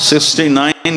69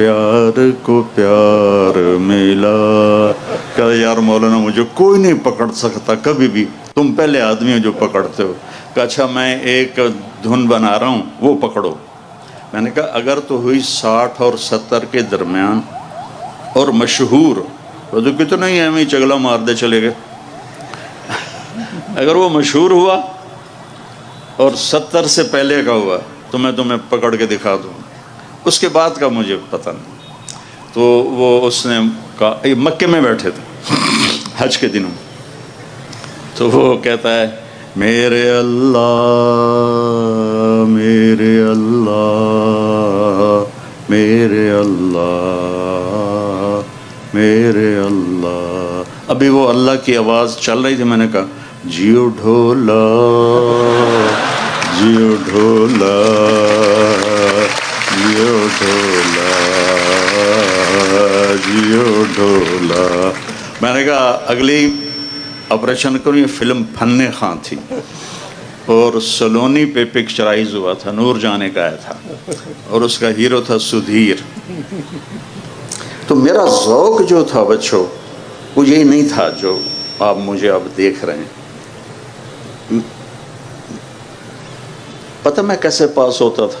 پیار کو پیار ملا. کہ یار مولانا مجھے کوئی نہیں پکڑ سکتا کبھی بھی، تم پہلے آدمی ہو جو پکڑتے ہو. کہ اچھا میں ایک دھن بنا رہا ہوں وہ پکڑو. میں نے کہا اگر تو ہوئی 60 اور 70 کے درمیان اور مشہور، وہ تو کتنا ہی ایم ہی چگلا مار دے چلے گئے. اگر وہ مشہور ہوا اور 70 سے پہلے کا ہوا تو میں تمہیں پکڑ کے دکھا دوں. اس کے بعد کا مجھے پتہ نہیں. تو وہ اس نے کہا، مکے میں بیٹھے تھے حج کے دنوں، تو وہ کہتا ہے میرے اللہ میرے اللہ میرے اللہ میرے اللہ. ابھی وہ اللہ کی آواز چل رہی تھی. میں نے کہا جیو ڈھولا جیو ڈھولا جیو ڈھولا جیو ڈھولا. میں نے کہا اگلی آپریشن کروں. یہ فلم فن خاں تھی اور سلونی پہ پکچرائز ہوا تھا، نور جانے کا آیا تھا اور اس کا ہیرو تھا سدھیر. تو میرا ذوق جو تھا بچوں وہ یہی نہیں تھا جو آپ مجھے اب دیکھ رہے ہیں. پتہ میں کیسے پاس ہوتا تھا؟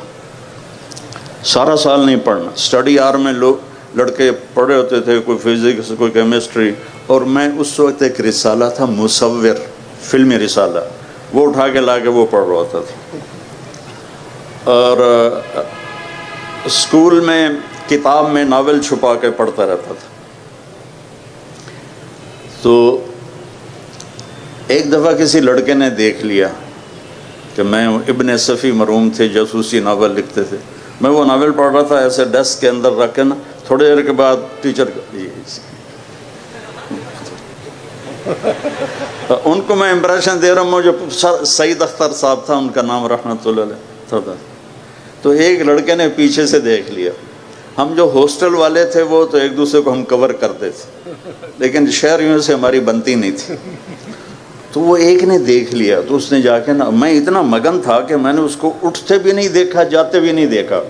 سارا سال نہیں پڑھنا. اسٹڈی آر میں لوگ لڑکے پڑھے ہوتے تھے، کوئی فزکس کوئی کیمسٹری، اور میں اس وقت ایک رسالہ تھا مصور، فلمی رسالہ، وہ اٹھا کے لا کے وہ پڑھ رہا ہوتا تھا. اور اسکول میں کتاب میں ناول چھپا کے پڑھتا رہتا تھا. تو ایک دفعہ کسی لڑکے نے دیکھ لیا کہ میں ابن صفی مرحوم تھے، جاسوسی ناول لکھتے تھے. میں وہ ناول پڑھ رہا تھا ایسے ڈیسک کے اندر رکھ کے نا. تھوڑی دیر کے بعد ٹیچر ان کو میں امپریشن دے رہا ہوں. مجھے سعید اختر صاحب تھا ان کا نام رحمۃ اللہ علیہ. تو ایک لڑکے نے پیچھے سے دیکھ لیا. ہم جو ہاسٹل والے تھے وہ تو ایک دوسرے کو ہم کور کرتے تھے، لیکن شہریوں سے ہماری بنتی نہیں تھی. تو وہ ایک نے دیکھ لیا تو اس نے جا کے نا، میں اتنا مگن تھا کہ میں نے اس کو اٹھتے بھی نہیں دیکھا جاتے بھی نہیں دیکھا.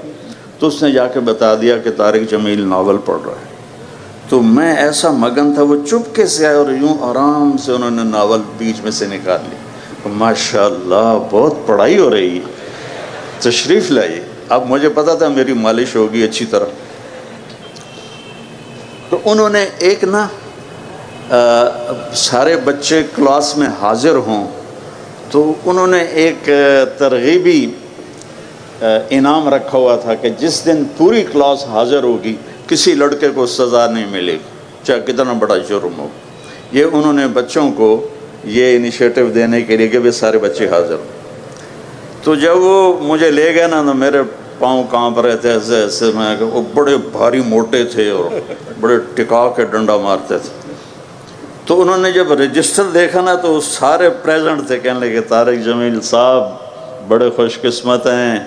تو اس نے جا کے بتا دیا کہ طارق جمیل ناول پڑھ رہا ہے. تو میں ایسا مگن تھا، وہ چپکے سے آئے اور یوں آرام سے انہوں نے ناول بیچ میں سے نکال لی. ماشاءاللہ بہت پڑھائی ہو رہی ہے، تشریف لائیے. اب مجھے پتا تھا میری مالش ہوگی اچھی طرح. تو انہوں نے ایک نا سارے بچے کلاس میں حاضر ہوں تو انہوں نے ایک ترغیبی انعام رکھا ہوا تھا کہ جس دن پوری کلاس حاضر ہوگی کسی لڑکے کو سزا نہیں ملے گی چاہے کتنا بڑا جرم ہو. یہ انہوں نے بچوں کو یہ انیشیٹو دینے کے لیے کہ وہ سارے بچے حاضر ہوں. تو جب وہ مجھے لے گئے نا تو میرے پاؤں کانپ رہے تھے ایسے ایسے. میں وہ بڑے بھاری موٹے تھے اور بڑے ٹکا کے ڈنڈا مارتے تھے. تو انہوں نے جب رجسٹر دیکھا نا تو سارے پریزنٹ تھے. کہنے لگے طارق جمیل صاحب بڑے خوش قسمت ہیں،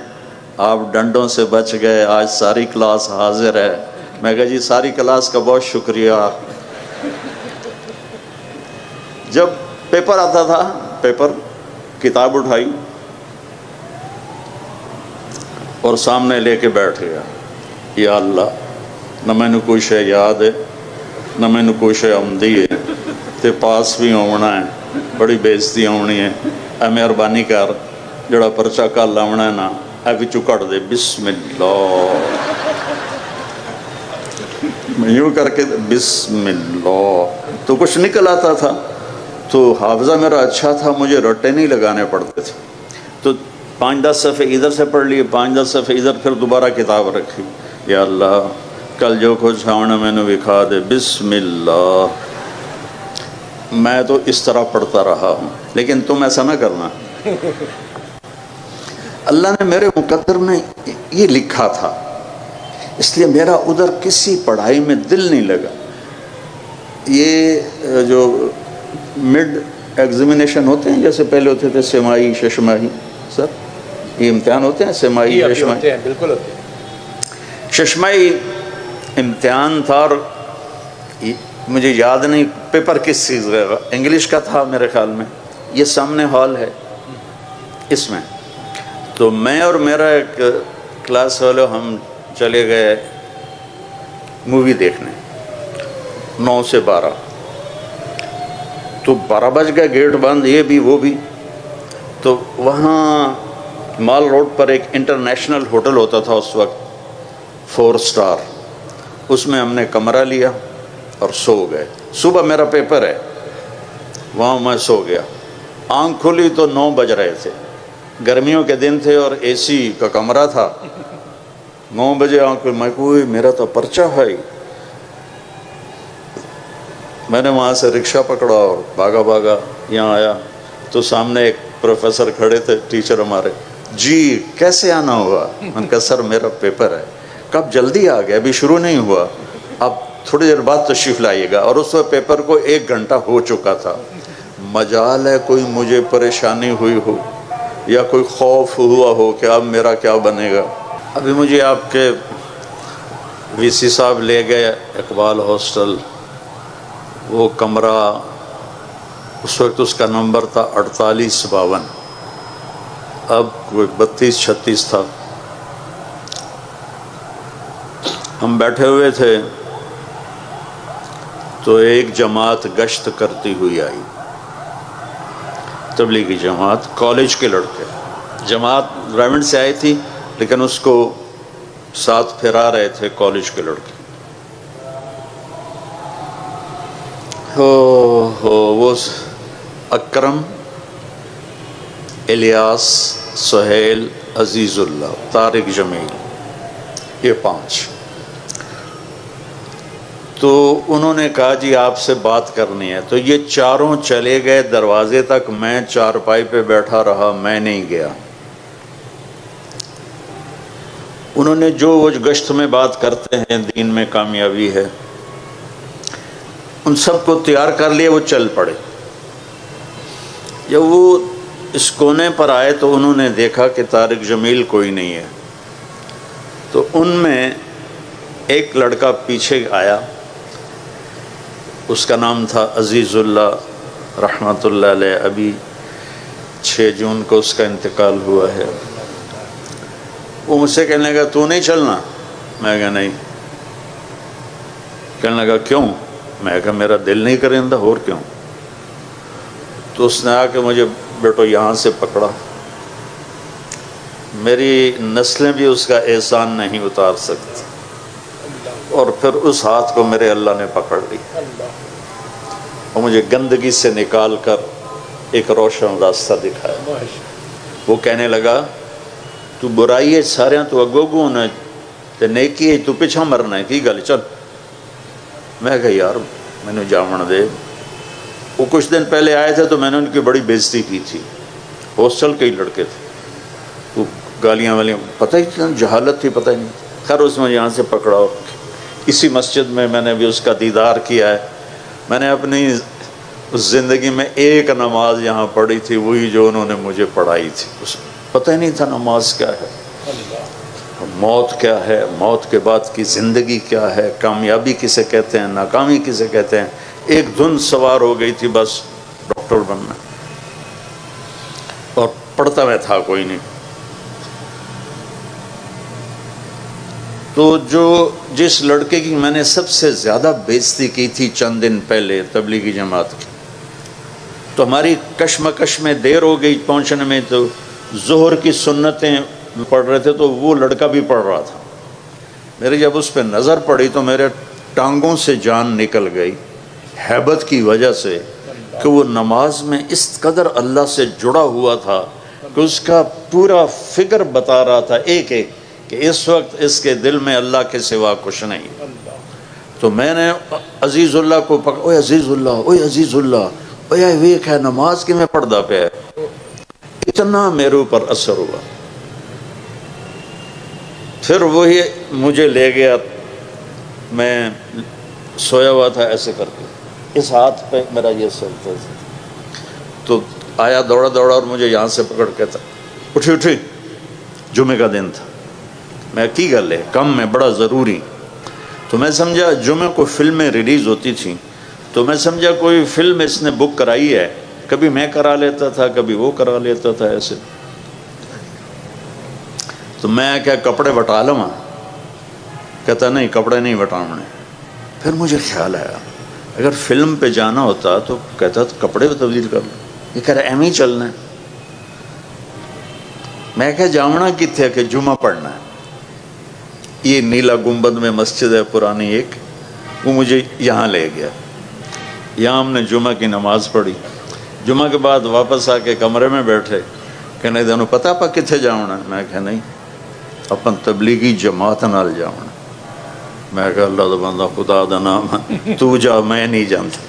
آپ ڈنڈوں سے بچ گئے، آج ساری کلاس حاضر ہے. میں کہا جی ساری کلاس کا بہت شکریہ. جب پیپر آتا تھا، پیپر کتاب اٹھائی اور سامنے لے کے بیٹھ گیا. یا اللہ نہ مینو کوئی شے یاد ہے نہ مینو کوئی شے آمدی ہے تے پاس بھی آنا ہے، بڑی بےزتی آنی ہے. اے مہربانی کر جڑا پرچہ کل آنا ہے نا اے وچوں کٹ دے. بسم اللہ. میں یوں کر کے بسم اللہ تو کچھ نکل آتا تھا. تو حافظہ میرا اچھا تھا، مجھے رٹے نہیں لگانے پڑتے تھے. تو 5-10 صفحے ادھر سے پڑھ لیے، 5-10 صفحے ادھر، پھر دوبارہ کتاب رکھی. یا اللہ کل جو کچھ آنا میں نے دکھا دے. بسم اللہ. میں تو اس طرح پڑھتا رہا ہوں، لیکن تم ایسا نہ کرنا. اللہ نے میرے مقدر میں یہ لکھا تھا، اس لیے میرا ادھر کسی پڑھائی میں دل نہیں لگا. یہ جو مڈ ایگزامینیشن ہوتے ہیں جیسے پہلے ہوتے تھے سمائی ششماہی، سر یہ امتحان ہوتے ہیں سمائی ششماہی؟ بالکل ہوتے ہیں. ششمائی امتحان تھا اور مجھے یاد نہیں پیپر کس چیز کا، انگلش کا تھا میرے خیال میں. یہ سامنے ہال ہے اس میں. تو میں اور میرا ایک کلاس والو ہم چلے گئے مووی دیکھنے 9 سے 12. تو 12 بج گئے، گیٹ بند، یہ بھی وہ بھی. تو وہاں مال روڈ پر ایک انٹرنیشنل ہوٹل ہوتا تھا اس وقت، 4 اسٹار. اس میں ہم نے کمرہ لیا اور سو گئے. صبح میرا پیپر ہے، وہاں میں سو گیا. آنکھ کھلی تو 9 بج رہے تھے، گرمیوں کے دن تھے اور اے سی کا کمرہ تھا. 9 بجے آنکھ کھلی، میں کوئی میرا تو پرچہ ہے. میں نے وہاں سے رکشہ پکڑا اور بھاگا یہاں آیا تو سامنے ایک پروفیسر کھڑے تھے، ٹیچر ہمارے. جی کیسے آنا ہوا؟ میں نے کہا سر میرا پیپر ہے. کب جلدی آ گیا، ابھی شروع نہیں ہوا، اب تھوڑی دیر بعد تشریف لائیے گا. اور اس وقت پیپر کو 1 گھنٹہ ہو چکا تھا. مجال ہے کوئی مجھے پریشانی ہوئی ہو یا کوئی خوف ہوا ہو کہ اب میرا کیا بنے گا. ابھی مجھے آپ کے وی سی صاحب لے گئے اقبال ہاسٹل. وہ کمرہ اس وقت اس کا نمبر تھا 4852، اب کوئی 32-36 تھا. ہم بیٹھے ہوئے تھے تو ایک جماعت گشت کرتی ہوئی آئی، تبلیغی جماعت، کالج کے لڑکے. جماعت ریونڈ سے آئی تھی لیکن اس کو ساتھ پھرا رہے تھے کالج کے لڑکے. وہ اکرم، الیاس، سہیل، عزیز اللہ، طارق جمیل، یہ 5. تو انہوں نے کہا جی آپ سے بات کرنی ہے. تو یہ چاروں چلے گئے دروازے تک، میں چارپائی پہ بیٹھا رہا، میں نہیں گیا. انہوں نے جو وہ گشت میں بات کرتے ہیں دین میں کامیابی ہے، ان سب کو تیار کر لیے، وہ چل پڑے. جب وہ اس کونے پر آئے تو انہوں نے دیکھا کہ طارق جمیل کوئی نہیں ہے. تو ان میں ایک لڑکا پیچھے آیا، اس کا نام تھا عزیز اللہ رحمۃ اللہ علیہ. ابھی 6 جون کو اس کا انتقال ہوا ہے. وہ مجھ سے کہنے لگا تو نہیں چلنا؟ میں کہا نہیں. کہنے لگا کیوں؟ میں کہا میرا دل نہیں کرندہ، اور کیوں؟ تو اس نے آ کے مجھے بیٹو یہاں سے پکڑا. میری نسلیں بھی اس کا احسان نہیں اتار سکتی. اور پھر اس ہاتھ کو میرے اللہ نے پکڑ لی اور مجھے گندگی سے نکال کر ایک روشن راستہ دکھایا. وہ کہنے لگا تو برائی ہے سارے تو اگو ہونا تے نیکی ہے تو پیچھا مرنا ہے، کی گل چل. میں کہا یار میں نے جامن دے. وہ کچھ دن پہلے آئے تھے تو میں نے ان کی بڑی بےزتی کی تھی. ہاسٹل کے ہی لڑکے تھے، وہ گالیاں والیاں، پتہ ہی تھا، جہالت تھی، پتہ ہی نہیں. خیر اس میں یہاں سے پکڑا اور اسی مسجد میں میں نے بھی اس کا دیدار کیا ہے. میں نے اپنی زندگی میں ایک نماز یہاں پڑھی تھی، وہی جو انہوں نے مجھے پڑھائی تھی. اس پتہ ہی نہیں تھا نماز کیا ہے، موت کیا ہے، موت کے بعد کی زندگی کیا ہے، کامیابی کسے کہتے ہیں، ناکامی کسے کہتے ہیں. ایک دھن سوار ہو گئی تھی بس ڈاکٹر بننا، اور پڑھتا میں تھا کوئی نہیں. تو جس لڑکے کی میں نے سب سے زیادہ بےزتی کی تھی چند دن پہلے تبلیغی جماعت کی، تو ہماری کشمکش میں دیر ہو گئی پہنچنے میں. تو ظہر کی سنتیں پڑھ رہے تھے تو وہ لڑکا بھی پڑھ رہا تھا. میرے جب اس پہ نظر پڑی تو میرے ٹانگوں سے جان نکل گئی ہیبت کی وجہ سے کہ وہ نماز میں اس قدر اللہ سے جڑا ہوا تھا کہ اس کا پورا فکر بتا رہا تھا ایک ایک کہ اس وقت اس کے دل میں اللہ کے سوا کچھ نہیں. تو میں نے عزیز اللہ کو پکڑا، اوے عزیز اللہ، اوے عزیز اللہ، اوے ویک ہے نماز کی میں پڑھدا پہ ہے. اتنا میرے اوپر اثر ہوا. پھر وہی مجھے لے گیا، میں سویا ہوا تھا ایسے کر کے، اس ہاتھ پہ میرا یہ سلطہ تھا. تو آیا دوڑا دوڑا اور مجھے یہاں سے پکڑ کے تھا، اٹھی جمعے کا دن تھا. میں کی گل ہے کم میں بڑا ضروری. تو میں سمجھا جمعے کو فلمیں ریلیز ہوتی تھیں، تو میں سمجھا کوئی فلم اس نے بک کرائی ہے. کبھی میں کرا لیتا تھا، کبھی وہ کرا لیتا تھا ایسے. تو میں کیا کپڑے بٹا لوں، کہتا نہیں کپڑے نہیں بٹاؤنے. پھر مجھے خیال آیا اگر فلم پہ جانا ہوتا تو کہتا تو کپڑے بھی تبدیل کر لو. یہ کہہ رہا ایم ہی چلنا ہے. میں کہا جاؤنا کتنے کہ جمعہ پڑھنا ہے. یہ نیلا گنبد میں مسجد ہے پرانی ایک, وہ مجھے یہاں لے گیا. یہاں ہم نے جمعہ کی نماز پڑھی. جمعہ کے بعد واپس آ کے کمرے میں بیٹھے, کہنے دونوں پتہ پا کتنے جاؤنا. میں کہا نہیں اپن تبلیغی جماعت نال جاؤنا. میں کہا اللہ دا بندہ خدا دا نام تو جا, میں نہیں جانتا.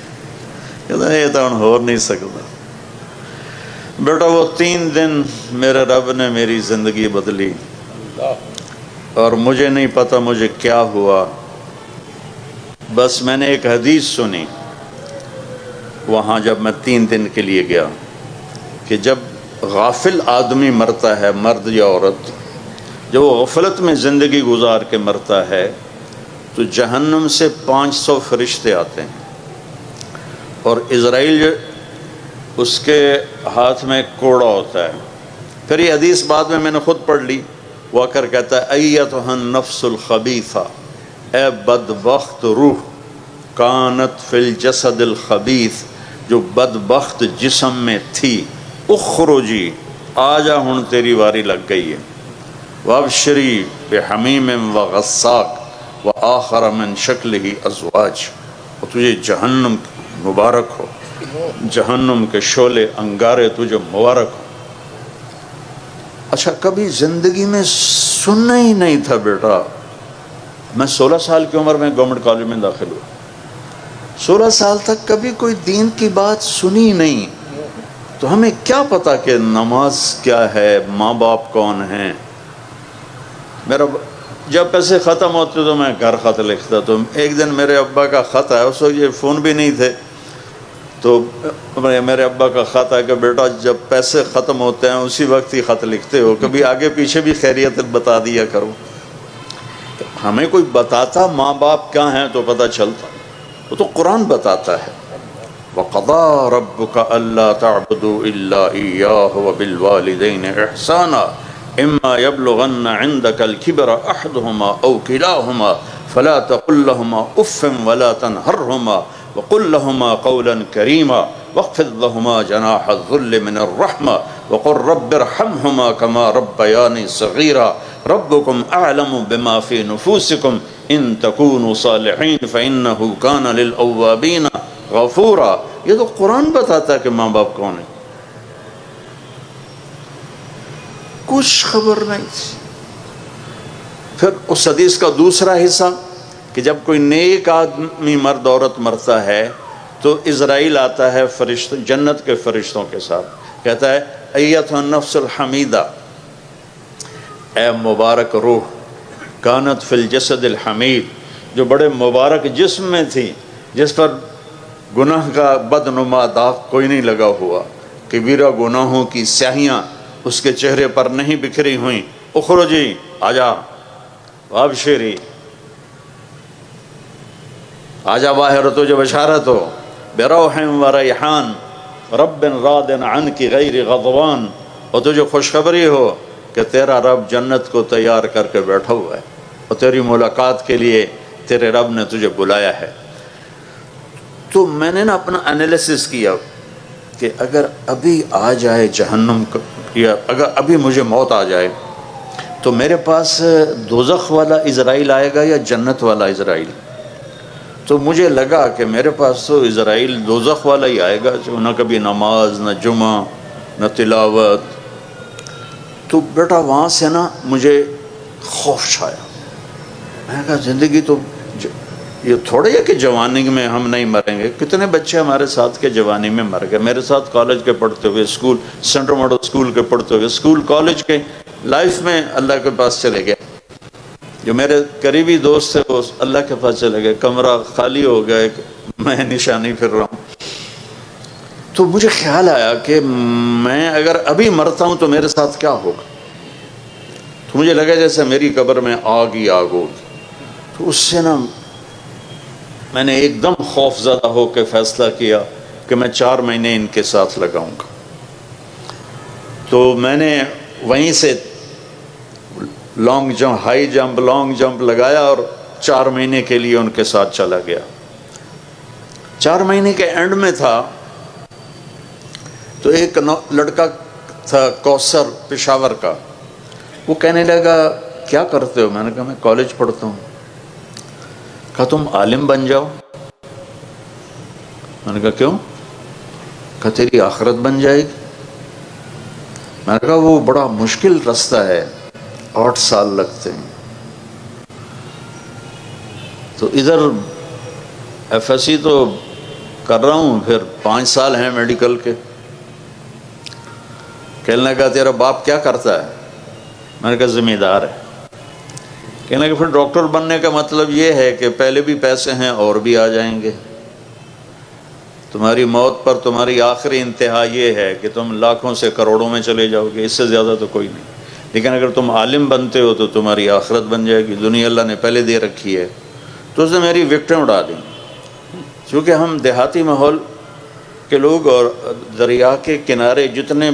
کہتا یہ تو ہن ہو نہیں سکتا. بیٹا وہ 3 دن میرے رب نے میری زندگی بدلی, اور مجھے نہیں پتا مجھے کیا ہوا. بس میں نے ایک حدیث سنی وہاں جب میں 3 دن کے لیے گیا کہ جب غافل آدمی مرتا ہے, مرد یا عورت, جب وہ غفلت میں زندگی گزار کے مرتا ہے تو جہنم سے 500 فرشتے آتے ہیں, اور اسرائیل اس کے ہاتھ میں کوڑا ہوتا ہے. پھر یہ حدیث بعد میں نے خود پڑھ لی. وہ آ کر کہتا ہے ایتھا النفس الخبیثہ, اے بدبخت روح, کانت فی الجسد الخبیث, جو بدبخت جسم میں تھی, اخرجی, آجا ہن تیری واری لگ گئی ہے. وابشری بحمیم وغساق وآخر من شکلہ ازواج, اور تجھے جہنم مبارک ہو, جہنم کے شعلے انگارے تجھے مبارک ہو. اچھا کبھی زندگی میں سننا ہی نہیں تھا بیٹا. میں 16 سال کی عمر میں گورنمنٹ کالج میں داخل ہوا. 16 سال تک کبھی کوئی دین کی بات سنی نہیں, تو ہمیں کیا پتا کہ نماز کیا ہے, ماں باپ کون ہیں. میرا جب پیسے ختم ہوتے تو میں گھر خط لکھتا. تو ایک دن میرے ابا کا خط آیا, اس وقت یہ فون بھی نہیں تھے, تو میرے ابا کا خط آیا کہ بیٹا جب پیسے ختم ہوتے ہیں اسی وقت ہی خط لکھتے ہو, کبھی آگے پیچھے بھی خیریت بتا دیا کرو. ہمیں کوئی بتاتا ماں باپ کیا ہیں تو پتہ چلتا. وہ تو قرآن بتاتا ہے وَقَضَىٰ رَبُّكَ أَلَّا تَعْبُدُوا إِلَّا إِيَّاهُ وَبِالْوَالِدَيْنِ إِحْسَانًا إِمَّا يَبْلُغَنَّ عِندَكَ الْكِبَرَ أَحَدُهُمَا أَوْ كِلَاهُمَا فَلَا تَقُل لَّهُمَا أُفٍّ وَلَا تَنْهَرْهُمَا وَقُل لَّهُمَا قَوْلًا كَرِيمًا وَاخْفِضْ لَهُمَا جَنَاحَ الذُّلِّ مِنَ الرَّحْمَةِ وَقُل رَّبِّ ارْحَمْهُمَا كَمَا رَبَّيَانِي صَغِيرًا رَبُّكُمْ أَعْلَمُ بِمَا فِي نُفُوسِكُمْ إِن تَكُونُوا صَالِحِينَ فَإِنَّهُ كَانَ لِلْأَوَّابِينَ غَفُورًا. یہ تو قرآن بتاتا ہے کہ ماں باپ کون ہیں. کچھ خبر نہیں تھی. پھر اس حدیث کا دوسرا حصہ کہ جب کوئی نیک آدمی مرد عورت مرتا ہے تو اسرائیل آتا ہے فرشتوں, جنت کے فرشتوں کے ساتھ, کہتا ہے ایتھا النفس الحمیدہ, اے مبارک روح, کانت فی الجسد الحمید, جو بڑے مبارک جسم میں تھی, جس پر گناہ کا بدنما داغ کوئی نہیں لگا ہوا, کبیرہ گناہوں کی سیاہیاں اس کے چہرے پر نہیں بکھری ہوئیں. اخرجی, آجا, وابشری, آجا باہر, تجھے بشارت ہو, بروح و ریحان رب راض عنک غیر غضبان, اور تجھے خوشخبری ہو کہ تیرا رب جنت کو تیار کر کے بیٹھا ہوا ہے, اور تیری ملاقات کے لیے تیرے رب نے تجھے بلایا ہے. تو میں نے نا اپنا انالیسس کیا کہ اگر ابھی آ جائے جہنم, یا اگر ابھی مجھے موت آ جائے تو میرے پاس دوزخ والا اسرائیل آئے گا یا جنت والا اسرائیل. تو مجھے لگا کہ میرے پاس تو اسرائیل دوزخ والا ہی آئے گا, جو نہ کبھی نماز, نہ جمعہ, نہ تلاوت. تو بیٹا وہاں سے نا مجھے خوف چھایا. میں نے کہا زندگی تو یہ تھوڑا ہے کہ جوانی میں ہم نہیں مریں گے. کتنے بچے ہمارے ساتھ کے جوانی میں مر گئے, میرے ساتھ کالج کے پڑھتے ہوئے, اسکول سینٹرل ماڈل اسکول کے پڑھتے ہوئے, اسکول کالج کے لائف میں اللہ کے پاس چلے گئے. جو میرے قریبی دوست تھے وہ اللہ کے پاس چلے گئے, کمرہ خالی ہو گیا, میں نشانی پھر رہا ہوں. تو مجھے خیال آیا کہ میں اگر ابھی مرتا ہوں تو میرے ساتھ کیا ہوگا. تو مجھے لگا جیسے میری قبر میں آگ ہی آگ ہوگی. تو اس سے نا میں نے ایک دم خوف زدہ ہو کے فیصلہ کیا کہ میں 4 مہینے ان کے ساتھ لگاؤں گا. تو میں نے وہیں سے long jump, high jump, long jump لگایا, اور 4 مہینے کے لیے ان کے ساتھ چلا گیا. 4 مہینے کے اینڈ میں تھا تو ایک لڑکا تھا کوثر پشاور کا، وہ کہنے لگا کیا کرتے ہو؟ میں نے کہا میں کالج پڑھتا ہوں. کہا تم عالم بن جاؤ. میں نے کہا کیوں؟ کہا تیری آخرت بن جائے گی. میں نے کہا وہ بڑا مشکل رستہ ہے، 8 سال لگتے ہیں. تو ادھر ایف ایس سی تو کر رہا ہوں، پھر 5 سال ہیں میڈیکل کے. کہنے لگا تیرا باپ کیا کرتا ہے؟ میں نے کہا ذمہ دار ہے. کہنے لگا پھر ڈاکٹر بننے کا مطلب یہ ہے کہ پہلے بھی پیسے ہیں اور بھی آ جائیں گے. تمہاری موت پر تمہاری آخری انتہا یہ ہے کہ تم لاکھوں سے کروڑوں میں چلے جاؤ گے، اس سے زیادہ تو کوئی نہیں. لیکن اگر تم عالم بنتے ہو تو تمہاری آخرت بن جائے گی، دنیا اللہ نے پہلے دے رکھی ہے. تو اس نے میری وکٹیں اڑا دیں. چونکہ ہم دیہاتی ماحول کے لوگ اور دریا کے کنارے جتنے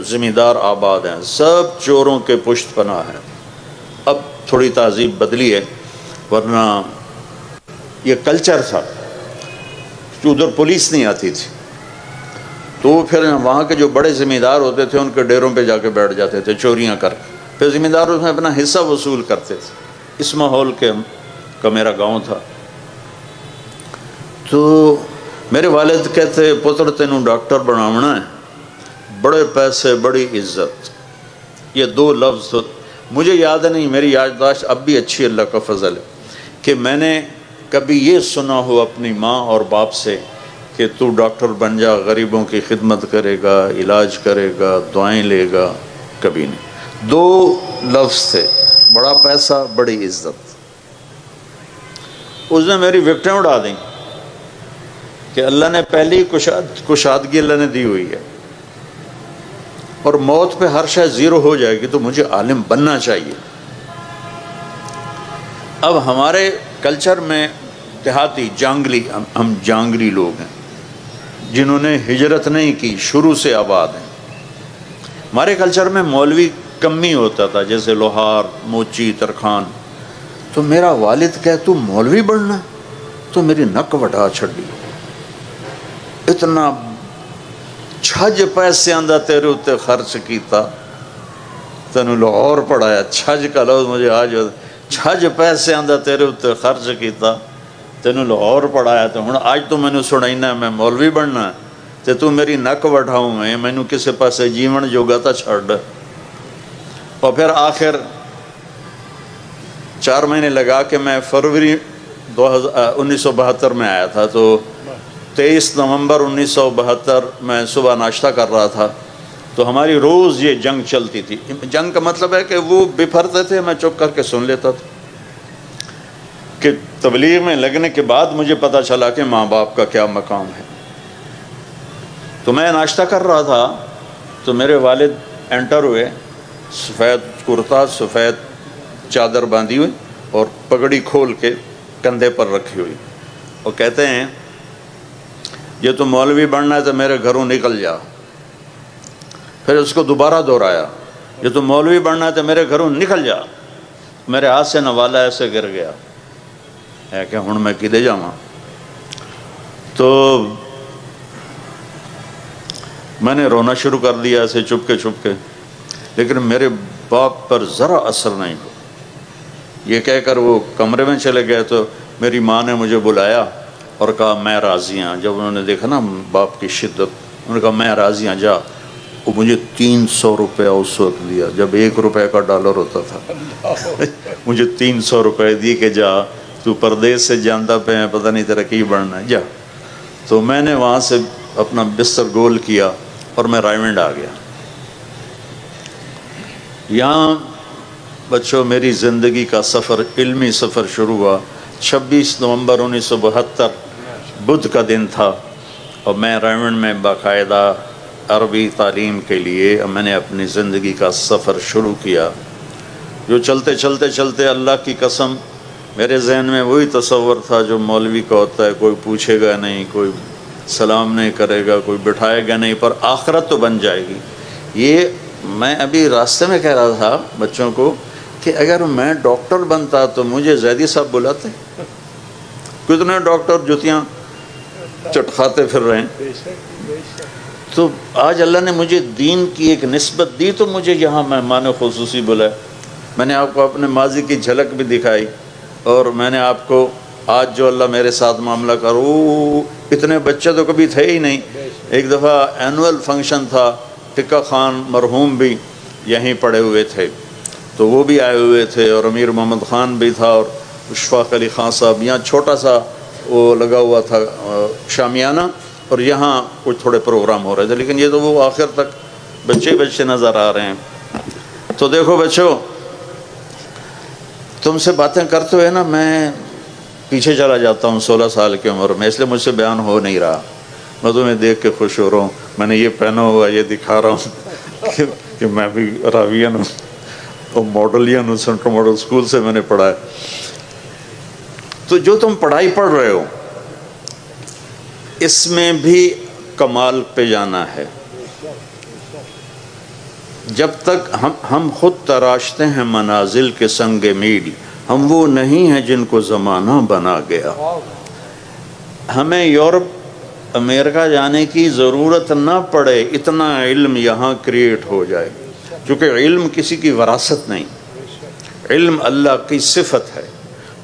زمیندار آباد ہیں سب چوروں کے پشت پناہ ہیں. اب تھوڑی تہذیب بدلی ہے، ورنہ یہ کلچر تھا. ادھر پولیس نہیں آتی تھی تو پھر وہاں کے جو بڑے زمیندار ہوتے تھے ان کے ڈیروں پہ جا کے بیٹھ جاتے تھے چوریاں کر کے. پھر زمیندار اس میں اپنا حصہ وصول کرتے تھے. اس ماحول کا میرا گاؤں تھا. تو میرے والد کہتے پتر تینوں ڈاکٹر بناونا ہے، بڑے پیسے بڑی عزت. یہ 2 لفظ تو مجھے یاد نہیں، میری یادداشت اب بھی اچھی اللہ کا فضل ہے کہ میں نے کبھی یہ سنا ہو اپنی ماں اور باپ سے کہ تو ڈاکٹر بن جا، غریبوں کی خدمت کرے گا، علاج کرے گا، دعائیں لے گا. کبھی نہیں. 2 لفظ تھے، بڑا پیسہ بڑی عزت. اس نے میری وکٹیں اڑا دیں کہ اللہ نے پہلی کشادگی اللہ نے دی ہوئی ہے اور موت پہ ہر شے زیرو ہو جائے گی، تو مجھے عالم بننا چاہیے. اب ہمارے کلچر میں دیہاتی جانگلی، ہم جانگلی لوگ ہیں جنہوں نے ہجرت نہیں کی، شروع سے آباد ہیں. ہمارے کلچر میں مولوی کم ہی ہوتا تھا، جیسے لوہار، موچی، ترخان. تو میرا والد کہے تو مولوی بننا، تو میری نک وٹا چھڑی. اتنا چھج پیسے آندہ تیرے اتنے خرچ کیتا، تینوں لاہور پڑھایا. چھج کا لفظ مجھے آج چھج پیسے آندہ تیرے اتنے خرچ کیتا، تینوں لاہور پڑھایا. تو ہوں آج تو مینوں سنائنا میں مولوی بننا تے تو میری نک وٹھاؤں میں مینوں کسے پاسے جیون جوگا تا چھڑ. اور پھر آخر 4 مہینے لگا کہ میں فروری 1972 میں آیا تھا. تو 23 نومبر 1972 میں صبح ناشتہ کر رہا تھا تو ہماری روز یہ جنگ چلتی تھی. جنگ کا مطلب ہے کہ وہ بپھرتے تھے، میں چپ کر کے سن لیتا تھا. کہ تبلیغ میں لگنے کے بعد مجھے پتہ چلا کہ ماں باپ کا کیا مقام ہے. تو میں ناشتہ کر رہا تھا تو میرے والد انٹر ہوئے، سفید کرتا، سفید چادر باندھی ہوئی اور پگڑی کھول کے کندھے پر رکھی ہوئی، اور کہتے ہیں یہ تو مولوی بننا ہے تو میرے گھروں نکل جا. پھر اس کو دوبارہ دہرایا، یہ تو مولوی بننا ہے تو میرے گھروں نکل جا. میرے ہاتھ سے نوالا ایسے گر گیا ہے کہ ہن میں کدے جاواں. تو میں نے رونا شروع کر دیا ایسے چپ کے، لیکن میرے باپ پر ذرا اثر نہیں ہوا. یہ کہہ کر وہ کمرے میں چلے گئے. تو میری ماں نے مجھے بلایا اور کہا میں راضی ہوں. جب انہوں نے دیکھا نا باپ کی شدت، انہوں نے کہا میں راضی ہوں، جا. وہ مجھے 300 روپے اس وقت دیا جب 1 روپے کا ڈالر ہوتا تھا. مجھے 300 روپے دی کہ جا تو پردیس سے جانتا پہ ہے، پتہ نہیں تیرا کی بڑھنا ہے، جا. تو میں نے وہاں سے اپنا بستر گول کیا اور میں رائمنڈ آ گیا. یہاں بچوں میری زندگی کا سفر، علمی سفر شروع ہوا. 26 نومبر 1972 بدھ کا دن تھا اور میں رائمنڈ میں باقاعدہ عربی تعلیم کے لیے میں نے اپنی زندگی کا سفر شروع کیا. جو چلتے اللہ کی قسم میرے ذہن میں وہی تصور تھا جو مولوی کا ہوتا ہے، کوئی پوچھے گا نہیں، کوئی سلام نہیں کرے گا، کوئی بٹھائے گا نہیں، پر آخرت تو بن جائے گی. یہ میں ابھی راستے میں کہہ رہا تھا بچوں کو کہ اگر میں ڈاکٹر بنتا تو مجھے زیدی صاحب بلاتے. کتنے ڈاکٹر جوتیاں چٹکھاتے پھر رہے ہیں. تو آج اللہ نے مجھے دین کی ایک نسبت دی تو مجھے یہاں مہمان خصوصی بلایا. میں نے آپ کو اپنے ماضی کی جھلک بھی دکھائی، اور میں نے آپ کو آج جو اللہ میرے ساتھ معاملہ کرو، اتنے بچے تو کبھی تھے ہی نہیں. ایک دفعہ اینول فنکشن تھا، ٹکا خان مرحوم بھی یہیں پڑے ہوئے تھے تو وہ بھی آئے ہوئے تھے، اور امیر محمد خان بھی تھا، اور اشفاق علی خان صاحب. یہاں چھوٹا سا وہ لگا ہوا تھا شامیانہ، اور یہاں کچھ تھوڑے پروگرام ہو رہے تھے، لیکن یہ تو وہ آخر تک بچے نظر آ رہے ہیں. تو دیکھو بچوں، تم سے باتیں کرتے ہوئے نا میں پیچھے چلا جاتا ہوں 16 سال کی عمر میں، اس لیے مجھ سے بیان ہو نہیں رہا. میں تمہیں دیکھ کے خوش ہو رہا ہوں. میں نے یہ پہنا ہوا، یہ دکھا رہا ہوں کہ میں بھی راویین ہوں اور ماڈلین ہوں، سینٹرل ماڈل اسکول سے میں نے پڑھا ہے. تو جو تم پڑھائی پڑھ رہے ہو اس میں بھی کمال پہ جانا ہے. جب تک ہم خود تراشتے ہیں منازل کے سنگ میل، ہم وہ نہیں ہیں جن کو زمانہ بنا گیا. ہمیں یورپ امریکہ جانے کی ضرورت نہ پڑے، اتنا علم یہاں کریٹ ہو جائے. کیونکہ علم کسی کی وراثت نہیں، علم اللہ کی صفت ہے.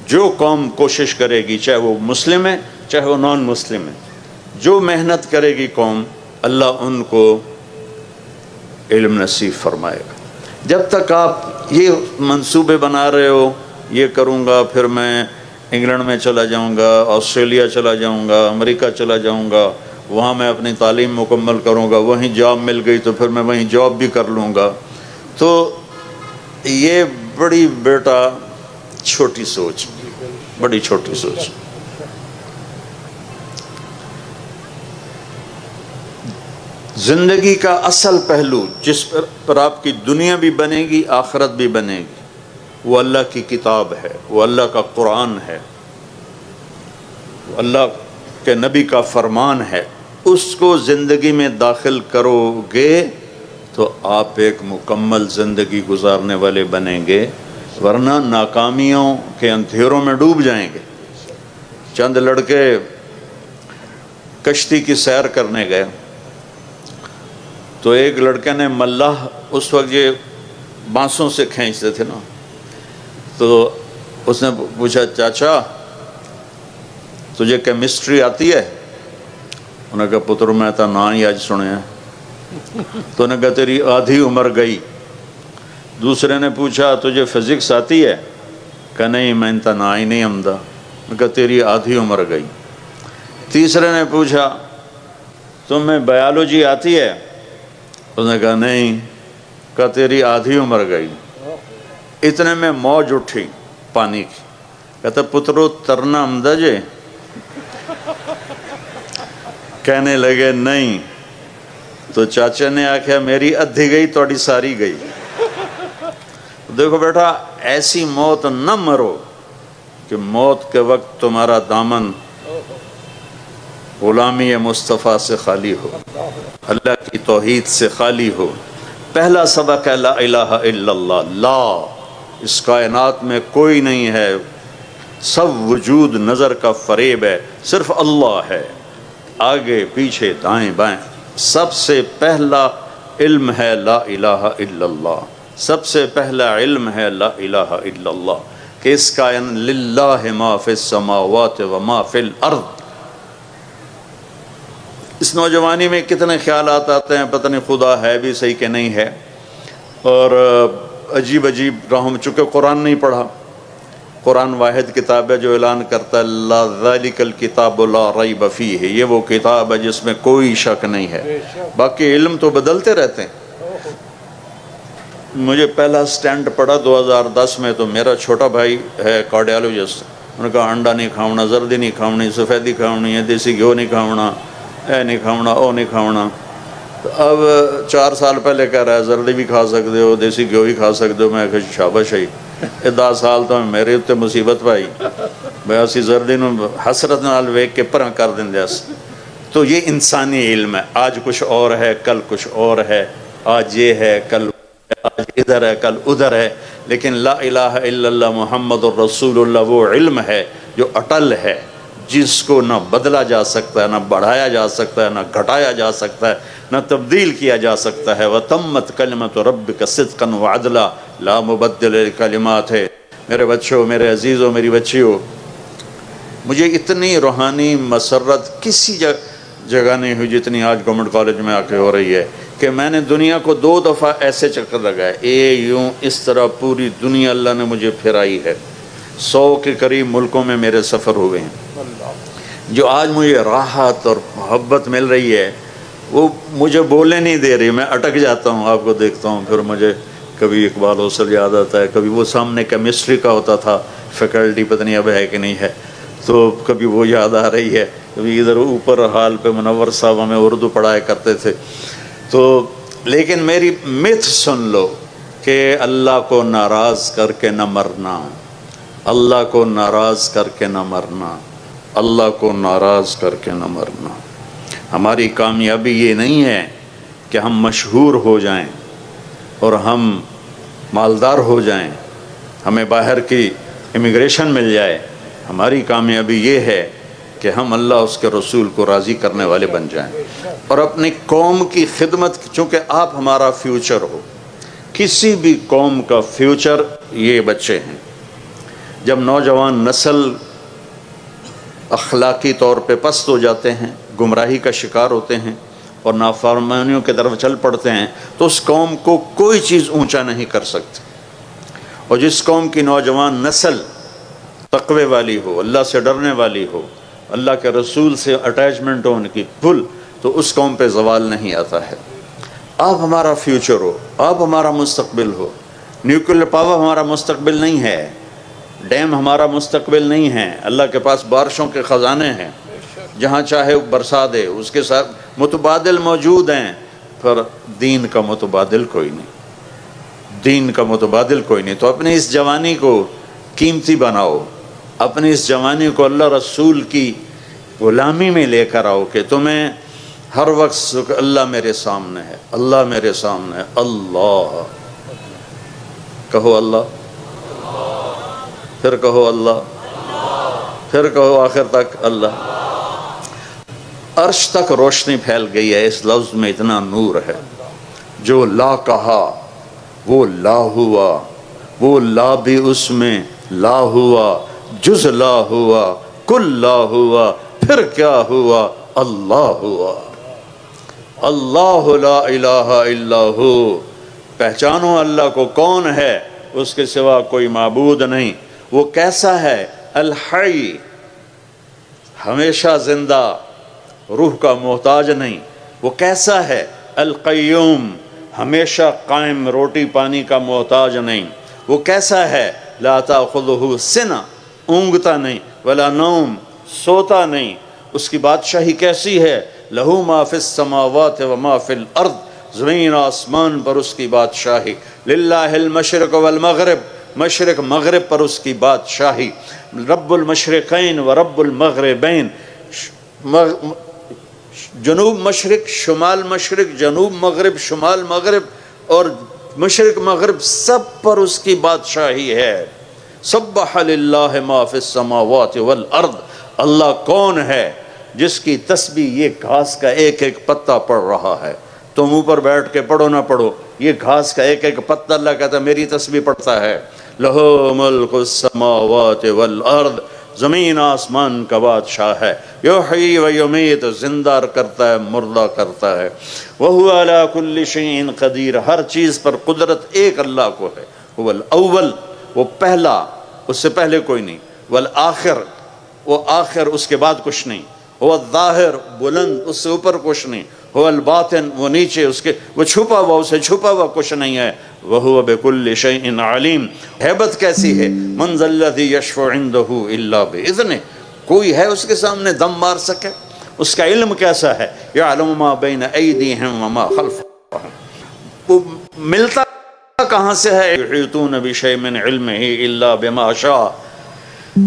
جو قوم کوشش کرے گی، چاہے وہ مسلم ہے چاہے وہ نان مسلم ہے، جو محنت کرے گی قوم، اللہ ان کو علم نصیب فرمائے گا. جب تک آپ یہ منصوبے بنا رہے ہو، یہ کروں گا پھر میں انگلینڈ میں چلا جاؤں گا، آسٹریلیا چلا جاؤں گا، امریکہ چلا جاؤں گا، وہاں میں اپنی تعلیم مکمل کروں گا، وہیں جاب مل گئی تو پھر میں وہیں جاب بھی کر لوں گا، تو یہ بڑی بیٹا چھوٹی سوچ، بڑی چھوٹی سوچ. زندگی کا اصل پہلو جس پر آپ کی دنیا بھی بنے گی، آخرت بھی بنے گی، وہ اللہ کی کتاب ہے، وہ اللہ کا قرآن ہے، وہ اللہ کے نبی کا فرمان ہے. اس کو زندگی میں داخل کرو گے تو آپ ایک مکمل زندگی گزارنے والے بنیں گے، ورنہ ناکامیوں کے اندھیروں میں ڈوب جائیں گے. چند لڑکے کشتی کی سیر کرنے گئے تو ایک لڑکے نے ملاح، اس وقت یہ بانسوں سے کھینچتے تھے نا، تو اس نے پوچھا چاچا تجھے کیمسٹری آتی ہے؟ انہوں نے کہا پتر میں تو نہ ہی آج سنے ہیں. تو انہوں نے کہا تیری آدھی عمر گئی. دوسرے نے پوچھا تجھے فزکس آتی ہے؟ کہا نہیں میں تو نہ ہی نہیں آمدہ. انہوں نے کہا تیری آدھی عمر گئی. تیسرے نے پوچھا تمہیں بایولوجی آتی ہے؟ اس نے کہا نہیں. کہا تیری آدھی عمر گئی. اتنے میں موج اٹھی پانی کی. کہتا پترو ترنا آمدہ جے؟ کہنے لگے نہیں. تو چاچا نے آکھا میری ادھی گئی توڑی ساری گئی. دیکھو بیٹا ایسی موت نہ مرو کہ موت کے وقت تمہارا دامن غلامی مصطفیٰ سے خالی ہو، اللہ کی توحید سے خالی ہو. پہلا سبق ہے لا الہ الا اللہ. لا، اس کائنات میں کوئی نہیں ہے، سب وجود نظر کا فریب ہے، صرف اللہ ہے. آگے پیچھے دائیں بائیں سب سے پہلا علم ہے لا الہ الا اللہ. سب سے پہلا علم ہے لا الہ الا اللہ کہ اس کائن للہ ما فی السماوات و ما فی الارض. اس نوجوانی میں کتنے خیالات آتے ہیں، پتہ نہیں خدا ہے بھی صحیح کہ نہیں ہے، اور عجیب عجیب راہوں میں. چونکہ قرآن نہیں پڑھا. قرآن واحد کتاب ہے جو اعلان کرتا ہے لا ذالک الکتاب لا ریب فیہ، یہ وہ کتاب ہے جس میں کوئی شک نہیں ہے. باقی علم تو بدلتے رہتے ہیں. مجھے پہلا سٹینٹ پڑا 2010 میں، تو میرا چھوٹا بھائی ہے کارڈیالوجسٹ. انہوں نے کہا انڈا نہیں کھاؤنا، زردی نہیں کھاؤنی، سفیدی کھاؤنی ہے، دیسی گھیو نہیں کھاؤنا، اے نہیں کھاؤنا، او نہیں کھاؤنا. تو اب 4 سال پہلے کہہ رہا ہے زردی بھی کھا سکتے ہو، دیسی گھیو بھی کھا سکتے ہو. میں کہا شاباش ہے. 10 سال تو میرے اتنے مصیبت پائی، میں اسی زردی نو حسرت نال ویک کے پرہ کر دیں دیس. تو یہ انسانی علم ہے. آج کچھ اور ہے، کل کچھ اور ہے. آج یہ ہے، کل آج ادھر ہے، کل ادھر ہے. لیکن لا الہ الا اللہ محمد الرسول اللہ وہ علم ہے جو اٹل ہے، جس کو نہ بدلا جا سکتا ہے، نہ بڑھایا جا سکتا ہے، نہ گھٹایا جا سکتا ہے، نہ تبدیل کیا جا سکتا ہے۔ وَتَمَّتْ كَلِمَةُ رَبِّكَ صِدْقًا وَعَدْلًا لا مبدل لکلمات ہے۔ میرے بچوں، میرے عزیزوں، میری بچیوں، مجھے اتنی روحانی مسرت کسی جگہ نہیں ہوئی جتنی آج گورنمنٹ کالج میں آ کے ہو رہی ہے، کہ میں نے دنیا کو 2 دفعہ ایسے چکر لگائے، یوں اس طرح پوری دنیا اللہ نے مجھے پھرائی ہے۔ 100 کے قریب ملکوں میں میرے سفر ہوئے ہیں۔ جو آج مجھے راحت اور محبت مل رہی ہے وہ مجھے بولنے نہیں دے رہی، میں اٹک جاتا ہوں، آپ کو دیکھتا ہوں، پھر مجھے کبھی اقبال حوصل یاد آتا ہے، کبھی وہ سامنے کیمسٹری کا ہوتا تھا فیکلٹی، پتہ نہیں اب ہے کہ نہیں ہے، تو کبھی وہ یاد آ رہی ہے، کبھی ادھر اوپر حال پہ منور صاحب ہمیں اردو پڑھایا کرتے تھے۔ تو لیکن میری مت سن لو کہ اللہ کو ناراض کر کے نہ مرنا، اللہ کو ناراض کر کے نہ مرنا، اللہ کو ناراض کر کے نہ مرنا۔ ہماری کامیابی یہ نہیں ہے کہ ہم مشہور ہو جائیں اور ہم مالدار ہو جائیں، ہمیں باہر کی امیگریشن مل جائے۔ ہماری کامیابی یہ ہے کہ ہم اللہ اس کے رسول کو راضی کرنے والے بن جائیں اور اپنی قوم کی خدمت، چونکہ آپ ہمارا فیوچر ہو۔ کسی بھی قوم کا فیوچر یہ بچے ہیں۔ جب نوجوان نسل اخلاقی طور پہ پست ہو جاتے ہیں، گمراہی کا شکار ہوتے ہیں اور نافرمانیوں کی طرف چل پڑتے ہیں، تو اس قوم کو کوئی چیز اونچا نہیں کر سکتی۔ اور جس قوم کی نوجوان نسل تقوی والی ہو، اللہ سے ڈرنے والی ہو، اللہ کے رسول سے اٹیچمنٹ ہو ان کی فل، تو اس قوم پہ زوال نہیں آتا ہے۔ آپ ہمارا فیوچر ہو، آپ ہمارا مستقبل ہو۔ نیوکلیر پاور ہمارا مستقبل نہیں ہے، ڈیم ہمارا مستقبل نہیں ہے۔ اللہ کے پاس بارشوں کے خزانے ہیں، جہاں چاہے برسا دے، اس کے ساتھ متبادل موجود ہیں، پر دین کا متبادل کوئی نہیں، دین کا متبادل کوئی نہیں۔ تو اپنی اس جوانی کو قیمتی بناؤ، اپنی اس جوانی کو اللہ رسول کی غلامی میں لے کر آؤ کہ تمہیں ہر وقت اللہ میرے سامنے ہے، اللہ میرے سامنے ہے، اللہ کہو، اللہ پھر کہو، اللہ پھر کہو، آخر تک اللہ۔ عرش تک روشنی پھیل گئی ہے، اس لفظ میں اتنا نور ہے۔ جو لا کہا وہ لا ہوا، وہ لا بھی اس میں لا ہوا، جز لا ہوا، کل لا ہوا، پھر کیا ہوا، اللہ ہوا۔ اللہ لا الہ الا ہو، پہچانو اللہ کو کون ہے، اس کے سوا کوئی معبود نہیں۔ وہ کیسا ہے؟ الحی، ہمیشہ زندہ، روح کا محتاج نہیں۔ وہ کیسا ہے؟ القیوم، ہمیشہ قائم، روٹی پانی کا محتاج نہیں۔ وہ کیسا ہے؟ لا تاخذہ سنہ، اونگتا نہیں، ولا نوم، سوتا نہیں۔ اس کی بادشاہی کیسی ہے؟ لہو ما فی السماوات و ما فی الارض، زمین آسمان پر اس کی بادشاہی۔ للہ المشرق والمغرب، مشرق مغرب پر اس کی بادشاہی۔ رب المشرقین و رب المغربین، جنوب مشرق، شمال مشرق، جنوب مغرب، شمال مغرب اور مشرق مغرب، سب پر اس کی بادشاہی ہے۔ سبح للہ ما فی السماوات والارض، اللہ کون ہے جس کی تسبیح یہ گھاس کا ایک ایک پتا پڑھ رہا ہے؟ تم اوپر بیٹھ کے پڑھو نہ پڑھو، یہ گھاس کا ایک ایک پتا اللہ کہتا ہے میری تسبیح پڑھتا ہے۔ لہو ملک السماوات والارض، زمین آسمان کا بادشاہ ہے۔ یحیی و یمیت، زندہ کرتا ہے، مردہ کرتا ہے۔ وہو علی کل شیء قدیر، ہر چیز پر قدرت ایک اللہ کو ہے۔ هو الاول، وہ پہلا، اس سے پہلے کوئی نہیں۔ والآخر، وہ آخر، اس کے بعد کچھ نہیں۔ وہ الظاہر، بلند، اس سے اوپر کچھ نہیں۔ وہ الباطن، وہ نیچے، اس کے وہ چھپا ہوا، اسے چھپا ہوا کچھ نہیں ہے۔ وَهُوَ بِكُلِّ شَيْءٍ عَلِيمٌ، ہیبت کیسی ہے؟ مَنْ ذَا الَّذِي يَشْفَعُ عِنْدَهُ إِلَّا بِإِذْنِهِ، کوئی ہے اس کے سامنے دم مار سکے؟ اس کا علم کیسا ہے؟ يَعْلَمُ مَا بَيْنَ أَيْدِيهِمْ وَمَا خَلْفَهُمْ، وہ ملتا کہاں سے ہے؟ يُحِيطُونَ بِشَيْءٍ مِّنْ عِلْمِهِ إِلَّا بِمَا شَاءَ،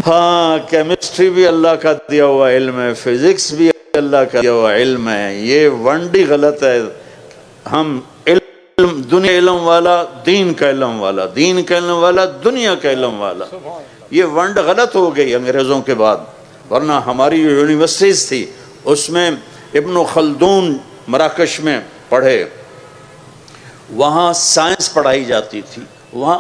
ہاں کیمسٹری بھی اللہ کا دیا ہوا علم ہے، فزکس بھی اللہ کا دیا ہوا علم ہے۔ یہ ونڈی غلط ہے، ہم علم دنیا کا علم والا، دین کا علم والا، دین کا علم والا، دنیا کا علم والا. یہ ونڈ غلط ہو گئی انگریزوں کے بعد، ورنہ ہماری یونیورسٹیز تھی اس میں ابن خلدون مراکش میں پڑھے، وہاں سائنس پڑھائی جاتی تھی، وہاں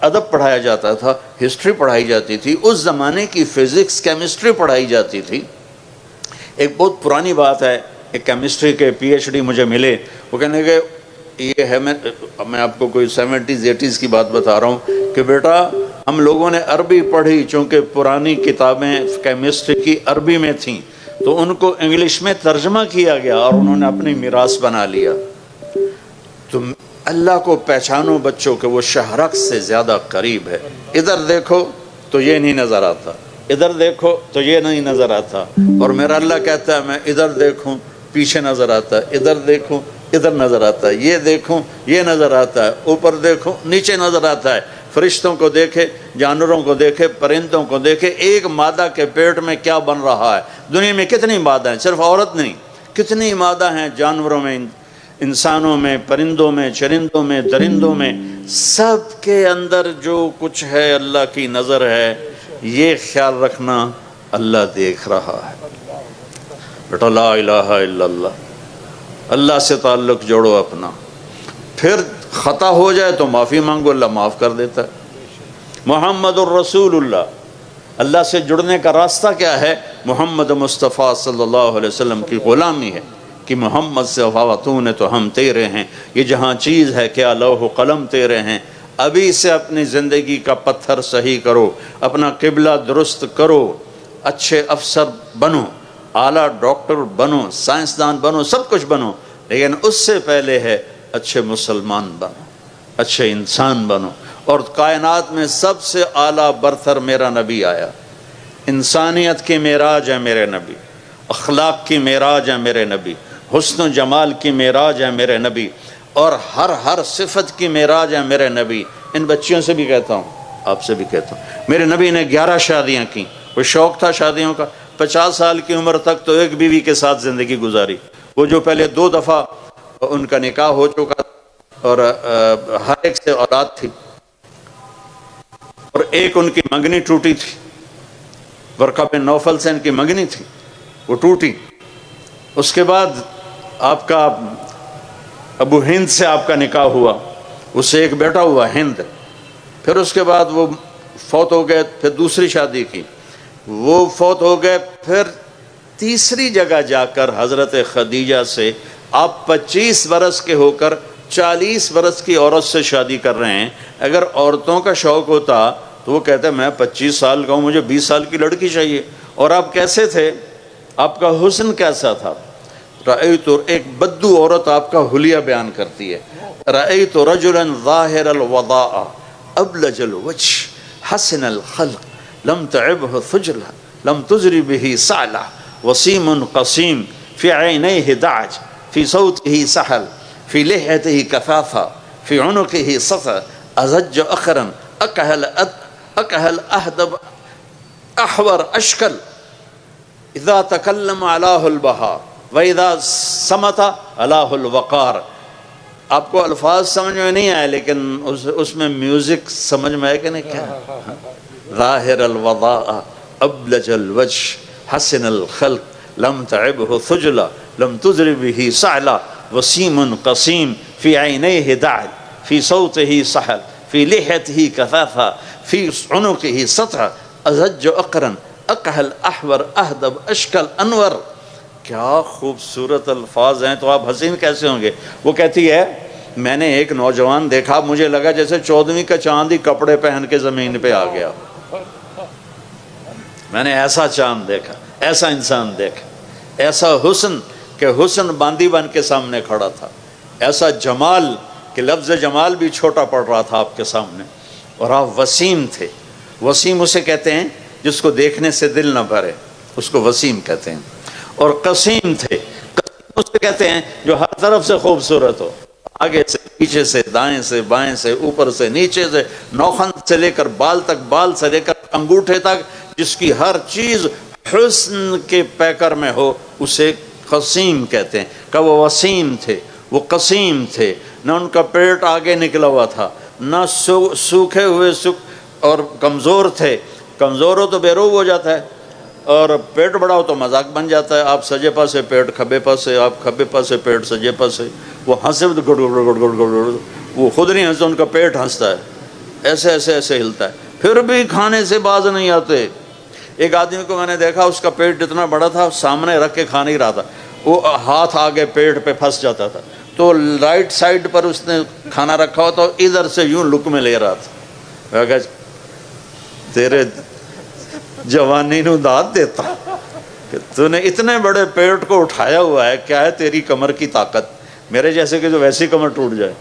ادب پڑھایا جاتا تھا، ہسٹری پڑھائی جاتی تھی، اس زمانے کی فزکس کیمسٹری پڑھائی جاتی تھی. ایک بہت پرانی بات ہے، ایک کیمسٹری کے پی ایچ ڈی مجھے ملے، وہ کہنے کہ یہ ہے، میں آپ کو کوئی 70s 80s کی بات بتا رہا ہوں کہ بیٹا ہم لوگوں نے عربی پڑھی، چونکہ پرانی کتابیں کیمسٹری کی عربی میں تھیں تو ان کو انگلش میں ترجمہ کیا گیا اور انہوں نے اپنی میراث بنا لیا. تو اللہ کو پہچانو بچوں کہ وہ شہرک سے زیادہ قریب ہے. ادھر دیکھو تو یہ نہیں نظر آتا، ادھر دیکھو تو یہ نہیں نظر آتا، اور میرا اللہ کہتا ہے میں ادھر دیکھوں پیچھے نظر آتا ہے، ادھر دیکھوں ادھر نظر آتا ہے، یہ دیکھوں یہ نظر آتا ہے، اوپر دیکھوں نیچے نظر آتا ہے. فرشتوں کو دیکھے، جانوروں کو دیکھے، پرندوں کو دیکھے، ایک مادہ کے پیٹ میں کیا بن رہا ہے. دنیا میں کتنی مادہ ہیں، صرف عورت نہیں، کتنی مادہ ہیں جانوروں میں، انسانوں میں، پرندوں میں، چرندوں میں، درندوں میں، سب کے اندر جو کچھ ہے اللہ کی نظر ہے. یہ خیال رکھنا اللہ دیکھ رہا ہے. بیٹا لا الہ الا اللہ، اللہ سے تعلق جوڑو اپنا. پھر خطا ہو جائے تو معافی مانگو، اللہ معاف کر دیتا ہے. محمد الرسول اللہ، اللہ سے جڑنے کا راستہ کیا ہے؟ محمد مصطفیٰ صلی اللہ علیہ وسلم کی غلامی ہے کہ محمد سے وفاتون ہے تو ہم تیرے ہیں. یہ جہاں چیز ہے کیا لوح و قلم تیرے ہیں. ابھی سے اپنی زندگی کا پتھر صحیح کرو، اپنا قبلہ درست کرو، اچھے افسر بنو، اعلیٰ ڈاکٹر بنو، سائنسدان بنو، سب کچھ بنو، لیکن اس سے پہلے ہے اچھے مسلمان بنو، اچھے انسان بنو. اور کائنات میں سب سے اعلیٰ برتر میرا نبی آیا. انسانیت کی معراج ہے میرے نبی، اخلاق کی معراج ہے میرے نبی، حسن و جمال کی معراج ہے میرے نبی، اور ہر صفت کی معراج ہے میرے نبی. ان بچیوں سے بھی کہتا ہوں، آپ سے بھی کہتا ہوں، میرے نبی نے 11 شادیاں کی. وہ شوق تھا شادیوں کا. 50 سال کی عمر تک تو ایک بیوی کے ساتھ زندگی گزاری. وہ جو پہلے 2 دفعہ ان کا نکاح ہو چکا اور ہر ایک سے اولاد تھی، اور ایک ان کی منگنی ٹوٹی تھی. ورقہ بن نوفل سے ان کی منگنی تھی، وہ ٹوٹی. اس کے بعد آپ کا ابو ہند سے آپ کا نکاح ہوا، اس سے ایک بیٹا ہوا ہند. پھر اس کے بعد وہ فوت ہو گئے، پھر دوسری شادی کی، وہ فوت ہو گئے. پھر تیسری جگہ جا کر حضرت خدیجہ سے آپ 25 برس کے ہو کر 40 برس کی عورت سے شادی کر رہے ہیں. اگر عورتوں کا شوق ہوتا تو وہ کہتے میں 25 سال کا ہوں، مجھے 20 سال کی لڑکی چاہیے. اور آپ کیسے تھے؟ آپ کا حسن کیسا تھا؟ رأیت، ایک بدو عورت آپ کا حلیہ بیان کرتی ہے، رأیت رجلا ظاہر الوضاء ابلج الوجه حسن الخلق لم تعبه ثجلہ لم تزری به سعلہ وسیم قسیم فی عینیہ دعج فی صوتہ سحل فی لحیتہ کثافہ فی عنقہ سطع ازج اخرا اکہل اہدب احور اشکل اذا تکلم علاہ البہار وَإِذَا سَمَتَ عَلَاهُ الْوَقَارِ. آپ کو الفاظ سمجھ میں نہیں آئے لیکن اس میں میوزک سمجھ میں آئے کہ نہیں؟ کیا ظاہر الوضاء ابلج الوجه حسن الخلق لم تعبه ثجلہ لم تزر به سعلہ وسیم قسیم فی عینیہ دعج فی صوتہ سحل فی لحیتہ کثافہ فی عنقہ سطع ازج اقرن اکہل احور اہدب اشکل انور. کیا خوبصورت الفاظ ہیں، تو آپ حسین کیسے ہوں گے؟ وہ کہتی ہے میں نے ایک نوجوان دیکھا، مجھے لگا جیسے 14ویں کا چاند ہی کپڑے پہن کے زمین پہ آ گیا. میں نے ایسا چاند دیکھا، ایسا انسان دیکھا، ایسا حسن کہ حسن باندی بن کے سامنے کھڑا تھا، ایسا جمال کہ لفظ جمال بھی چھوٹا پڑ رہا تھا آپ کے سامنے. اور آپ وسیم تھے. وسیم اسے کہتے ہیں جس کو دیکھنے سے دل نہ بھرے، اس کو وسیم کہتے ہیں. اور قسیم تھے، قسیم اسے کہتے ہیں جو ہر طرف سے خوبصورت ہو، آگے سے پیچھے سے دائیں سے بائیں سے اوپر سے نیچے سے، نوخن سے لے کر بال تک، بال سے لے کر انگوٹھے تک، جس کی ہر چیز حسن کے پیکر میں ہو، اسے قسیم کہتے ہیں. کہ وہ وسیم تھے، وہ قسیم تھے، نہ ان کا پیٹ آگے نکلا ہوا تھا، نہ سوکھے ہوئے اور کمزور تھے. کمزور ہو تو بے روح ہو جاتا ہے، اور پیٹ بڑا ہو تو مذاق بن جاتا ہے. آپ سجے پاسے پیٹ کھبے پاسے، آپ کھبے پاسے پیٹ سجے پاسے. وہ ہنسے تو گڑ گڑ گڑ گڑ گڑ، وہ خود نہیں ہنستا، ان کا پیٹ ہنستا ہے، ایسے ایسے ایسے ہلتا ہے، پھر بھی کھانے سے باز نہیں آتے. ایک آدمی کو میں نے دیکھا، اس کا پیٹ اتنا بڑا تھا، سامنے رکھ کے کھا نہیں رہا تھا، وہ ہاتھ آگے پیٹ پہ پھنس جاتا تھا، تو رائٹ سائڈ پر اس نے کھانا رکھا ہوا تھا، ادھر سے یوں لقمے لے رہا تھا. میں کہا تیرے جوانی نو داد دیتا کہ تو نے اتنے بڑے پیٹ کو اٹھایا ہوا ہے، کیا ہے تیری کمر کی طاقت؟ میرے جیسے کہ جو ویسی کمر ٹوٹ جائے.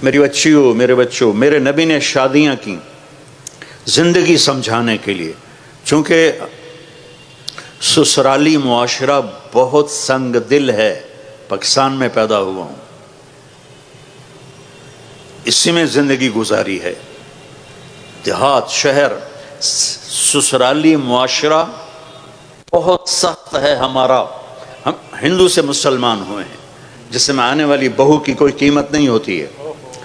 میری بچیوں، میرے بچوں، میرے نبی نے شادیاں کی زندگی سمجھانے کے لیے، چونکہ سسرالی معاشرہ بہت سنگ دل ہے. پاکستان میں پیدا ہوا ہوں، اسی میں زندگی گزاری ہے. دیہات، شہر، سسرالی معاشرہ بہت سخت ہے ہمارا. ہم ہندو سے مسلمان ہوئے ہیں، جس میں آنے والی بہو کی کوئی قیمت نہیں ہوتی ہے،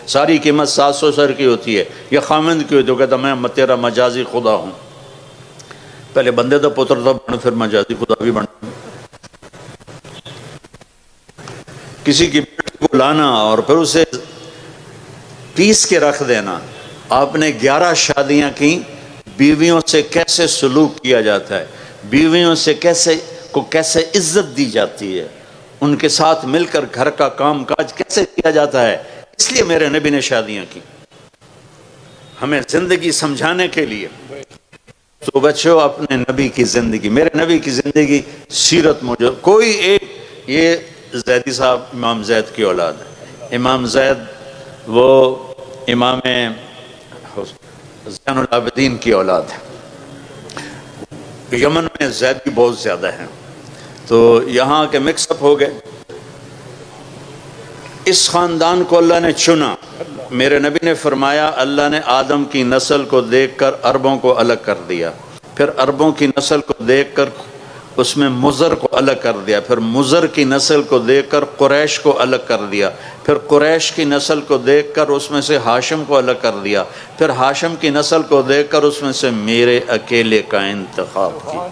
ساری قیمت 700 سر کی ہوتی ہے. یہ خامند کی ہوتی ہے، کہتا میں تیرا مجازی خدا ہوں. پہلے بندے دا پتر تھا، پھر مجازی خدا بھی بن. کسی کی بیٹی کو لانا اور پھر اسے پیس کے رکھ دینا. آپ نے 11 شادیاں کی. بیویوں سے کیسے سلوک کیا جاتا ہے، بیویوں سے کیسے عزت دی جاتی ہے، ان کے ساتھ مل کر گھر کا کام کاج کیسے کیا جاتا ہے، اس لیے میرے نبی نے شادیاں کی ہمیں زندگی سمجھانے کے لیے. تو بچوں، اپنے نبی کی زندگی، میرے نبی کی زندگی، سیرت موجود. کوئی ایک، یہ زیدی صاحب امام زید کی اولاد ہے. امام زید وہ امام زین العابدین کی اولاد ہے. یمن میں زید بھی بہت زیادہ ہیں، تو یہاں کے مکس اپ ہو گئے. اس خاندان کو اللہ نے چنا. میرے نبی نے فرمایا اللہ نے آدم کی نسل کو دیکھ کر عربوں کو الگ کر دیا، پھر عربوں کی نسل کو دیکھ کر اس میں مضر کو الگ کر دیا، پھر مضر کی نسل کو دیکھ کر قریش کو الگ کر دیا، پھر قریش کی نسل کو دیکھ کر اس میں سے ہاشم کو الگ کر دیا، پھر ہاشم کی نسل کو دیکھ کر اس میں سے میرے اکیلے کا انتخاب کیا.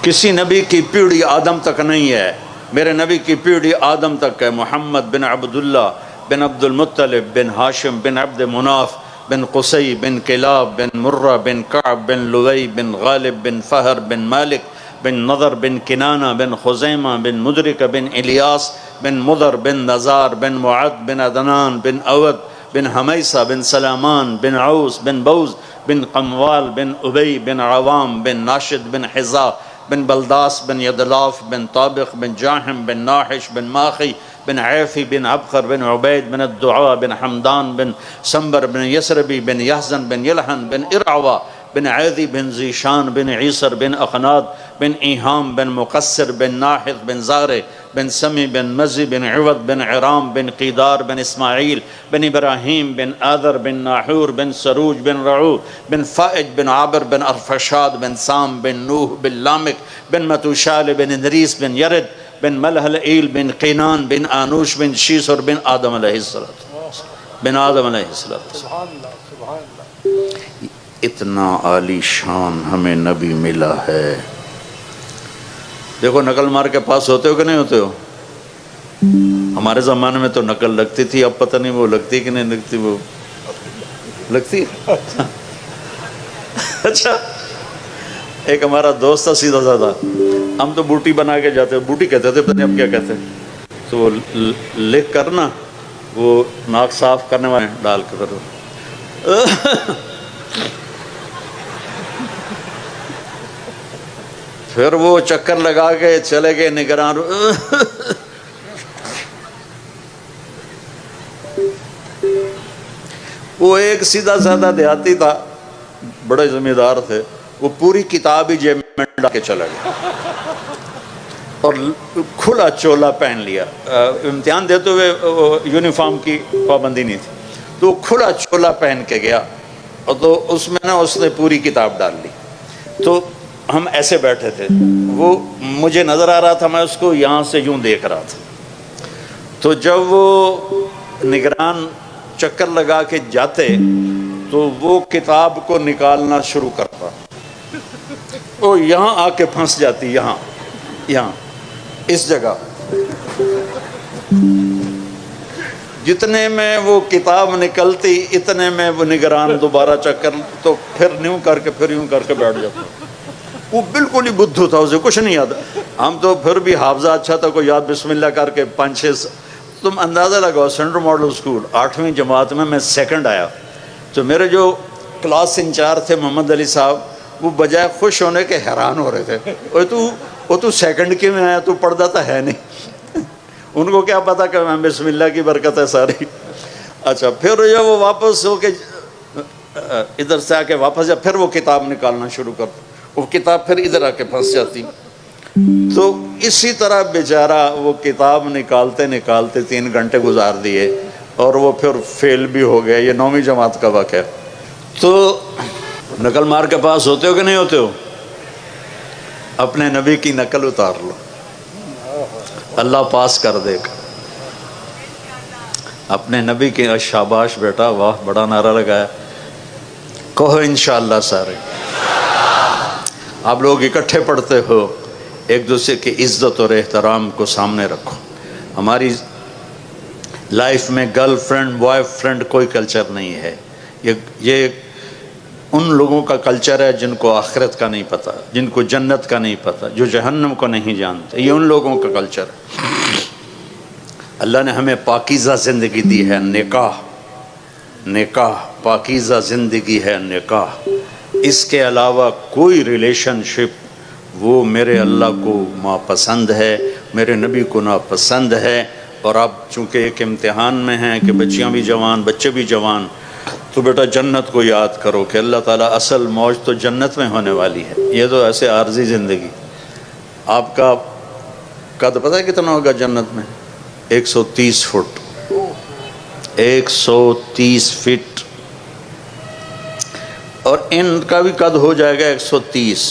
کسی نبی کی پیڑھی آدم تک نہیں ہے، میرے نبی کی پیڑھی آدم تک ہے. محمد بن عبداللہ بن عبد المطلب بن ہاشم بن عبد مناف بن قصی بن کلاب بن مرہ بن کعب بن لوی بن غالب بن فہر بن مالک بن نضر بن کنانہ بن خزیمہ بن مدرک بن الیاس بن مضر بن نزار بن معد بن عدنان بن اود بن حمیسہ بن سلامان بن عوس بن بوز بن قموال بن ابی بن عوام بن ناشد بن حزا بن بلداس بن یدلاف بن طابق بن جاحم بن ناحش بن ماخی بن عیفی بن عبقر بن عبید بن الدعاء بن حمدان بن سنبر بن یسربی بن یحزن بن یلحن بن ارعوا بن عیدی بن زیشان بن عیسر بن اخناد بن ایہام بن مقصر بن ناحث بن زارع بن سمی بن مزی بن عوض بن عرام بن قیدار بن اسماعیل بن ابراہیم بن آذر بن ناحور بن سروج بن رعو بن فائج بن عابر بن ارفشاد بن سام بن نوح بن لامک بن متوشال بن ادریس بن یرد بن ملحلئیل بن قینان بن آنوش بن شیسر بن آدم علیہ السلام بن آدم علیہ السلام. اتنا عالی شان ہمیں نبی ملا ہے. دیکھو نقل مار کے پاس ہوتے ہو کہ نہیں ہوتے ہو؟ ہمارے زمانے میں تو نقل لگتی تھی، اب پتہ نہیں وہ لگتی کہ نہیں لگتی. وہ لگتی اچھا، ایک ہمارا دوست تھا سیدھا سادہ، ہم تو بوٹی بنا کے جاتے، بوٹی کہتے تھے، پتہ نہیں اب کیا کہتے ہیں. تو وہ لکھ کر نا، وہ ناک صاف کرنے والے ڈال کے کرو، پھر وہ چکر لگا کے چلے گئے نگران. وہ ایک سیدھا سادہ دیہاتی تھا، بڑے ذمہ تھے، وہ پوری کتاب ہی جیب میں ڈال کے چلا گیا اور کھلا چولا پہن لیا. امتحان دیتے ہوئے یونیفارم کی پابندی نہیں تھی، تو کھلا چولا پہن کے گیا، اور تو اس میں نا اس نے پوری کتاب ڈال لی. تو ہم ایسے بیٹھے تھے، وہ مجھے نظر آ رہا تھا، میں اس کو یہاں سے یوں دیکھ رہا تھا. تو جب وہ نگران چکر لگا کے جاتے تو وہ کتاب کو نکالنا شروع کرتا، وہ یہاں آ کے پھنس جاتی، یہاں اس جگہ۔ جتنے میں وہ کتاب نکلتی اتنے میں وہ نگران دوبارہ چکر، تو پھر نیوں کر کے پھر یوں کر کے بیٹھ جاتا۔ وہ بالکل ہی بدھو تھا، اسے کچھ نہیں یاد۔ ہم تو پھر بھی حافظہ اچھا تھا، کوئی یاد بسم اللہ کر کے 5-6۔ تم اندازہ لگاؤ، سینٹرل ماڈل اسکول 8ویں جماعت میں سیکنڈ آیا، تو میرے جو کلاس انچارج تھے محمد علی صاحب، وہ بجائے خوش ہونے کے حیران ہو رہے تھے، وہ تو سیکنڈ کی میں آیا، تو پڑھتا تو ہے نہیں۔ ان کو کیا پتا کہ میں بسم اللہ کی برکت ہے ساری۔ اچھا، پھر جب وہ واپس ہو کے ادھر سے آ کے واپس پھر وہ کتاب نکالنا شروع کرتا، وہ کتاب پھر ادھر آ کے پھنس جاتی۔ تو اسی طرح بیچارہ وہ کتاب نکالتے نکالتے 3 گھنٹے گزار دیے، اور وہ پھر فیل بھی ہو گیا۔ یہ 9ویں جماعت کا واقعہ ہے۔ تو نقل مار کے پاس ہوتے ہو کہ نہیں ہوتے ہو؟ اپنے نبی کی نقل اتار لو، اللہ پاس کر دے گا۔ اپنے نبی کی شاباش بیٹا، واہ بڑا نعرہ لگایا، کہو انشاءاللہ سارے۔ آپ لوگ اکٹھے پڑھتے ہو، ایک دوسرے کی عزت اور احترام کو سامنے رکھو۔ ہماری لائف میں گرل فرینڈ بوائے فرینڈ کوئی کلچر نہیں ہے، یہ ان لوگوں کا کلچر ہے جن کو آخرت کا نہیں پتہ، جن کو جنت کا نہیں پتہ، جو جہنم کو نہیں جانتے، یہ ان لوگوں کا کلچر ہے۔ اللہ نے ہمیں پاکیزہ زندگی دی ہے، نکاح پاکیزہ زندگی ہے نکاح۔ اس کے علاوہ کوئی ریلیشن شپ وہ میرے اللہ کو ناپسند ہے، میرے نبی کو ناپسند ہے۔ اور آپ چونکہ ایک امتحان میں ہیں کہ بچیاں بھی جوان بچے بھی جوان، تو بیٹا جنت کو یاد کرو کہ اللہ تعالیٰ اصل موج تو جنت میں ہونے والی ہے، یہ تو ایسے عارضی زندگی۔ آپ کا قد پتہ ہے کتنا ہوگا جنت میں؟ 130 فٹ، 130 فٹ، اور ان کا بھی قد ہو جائے گا 130۔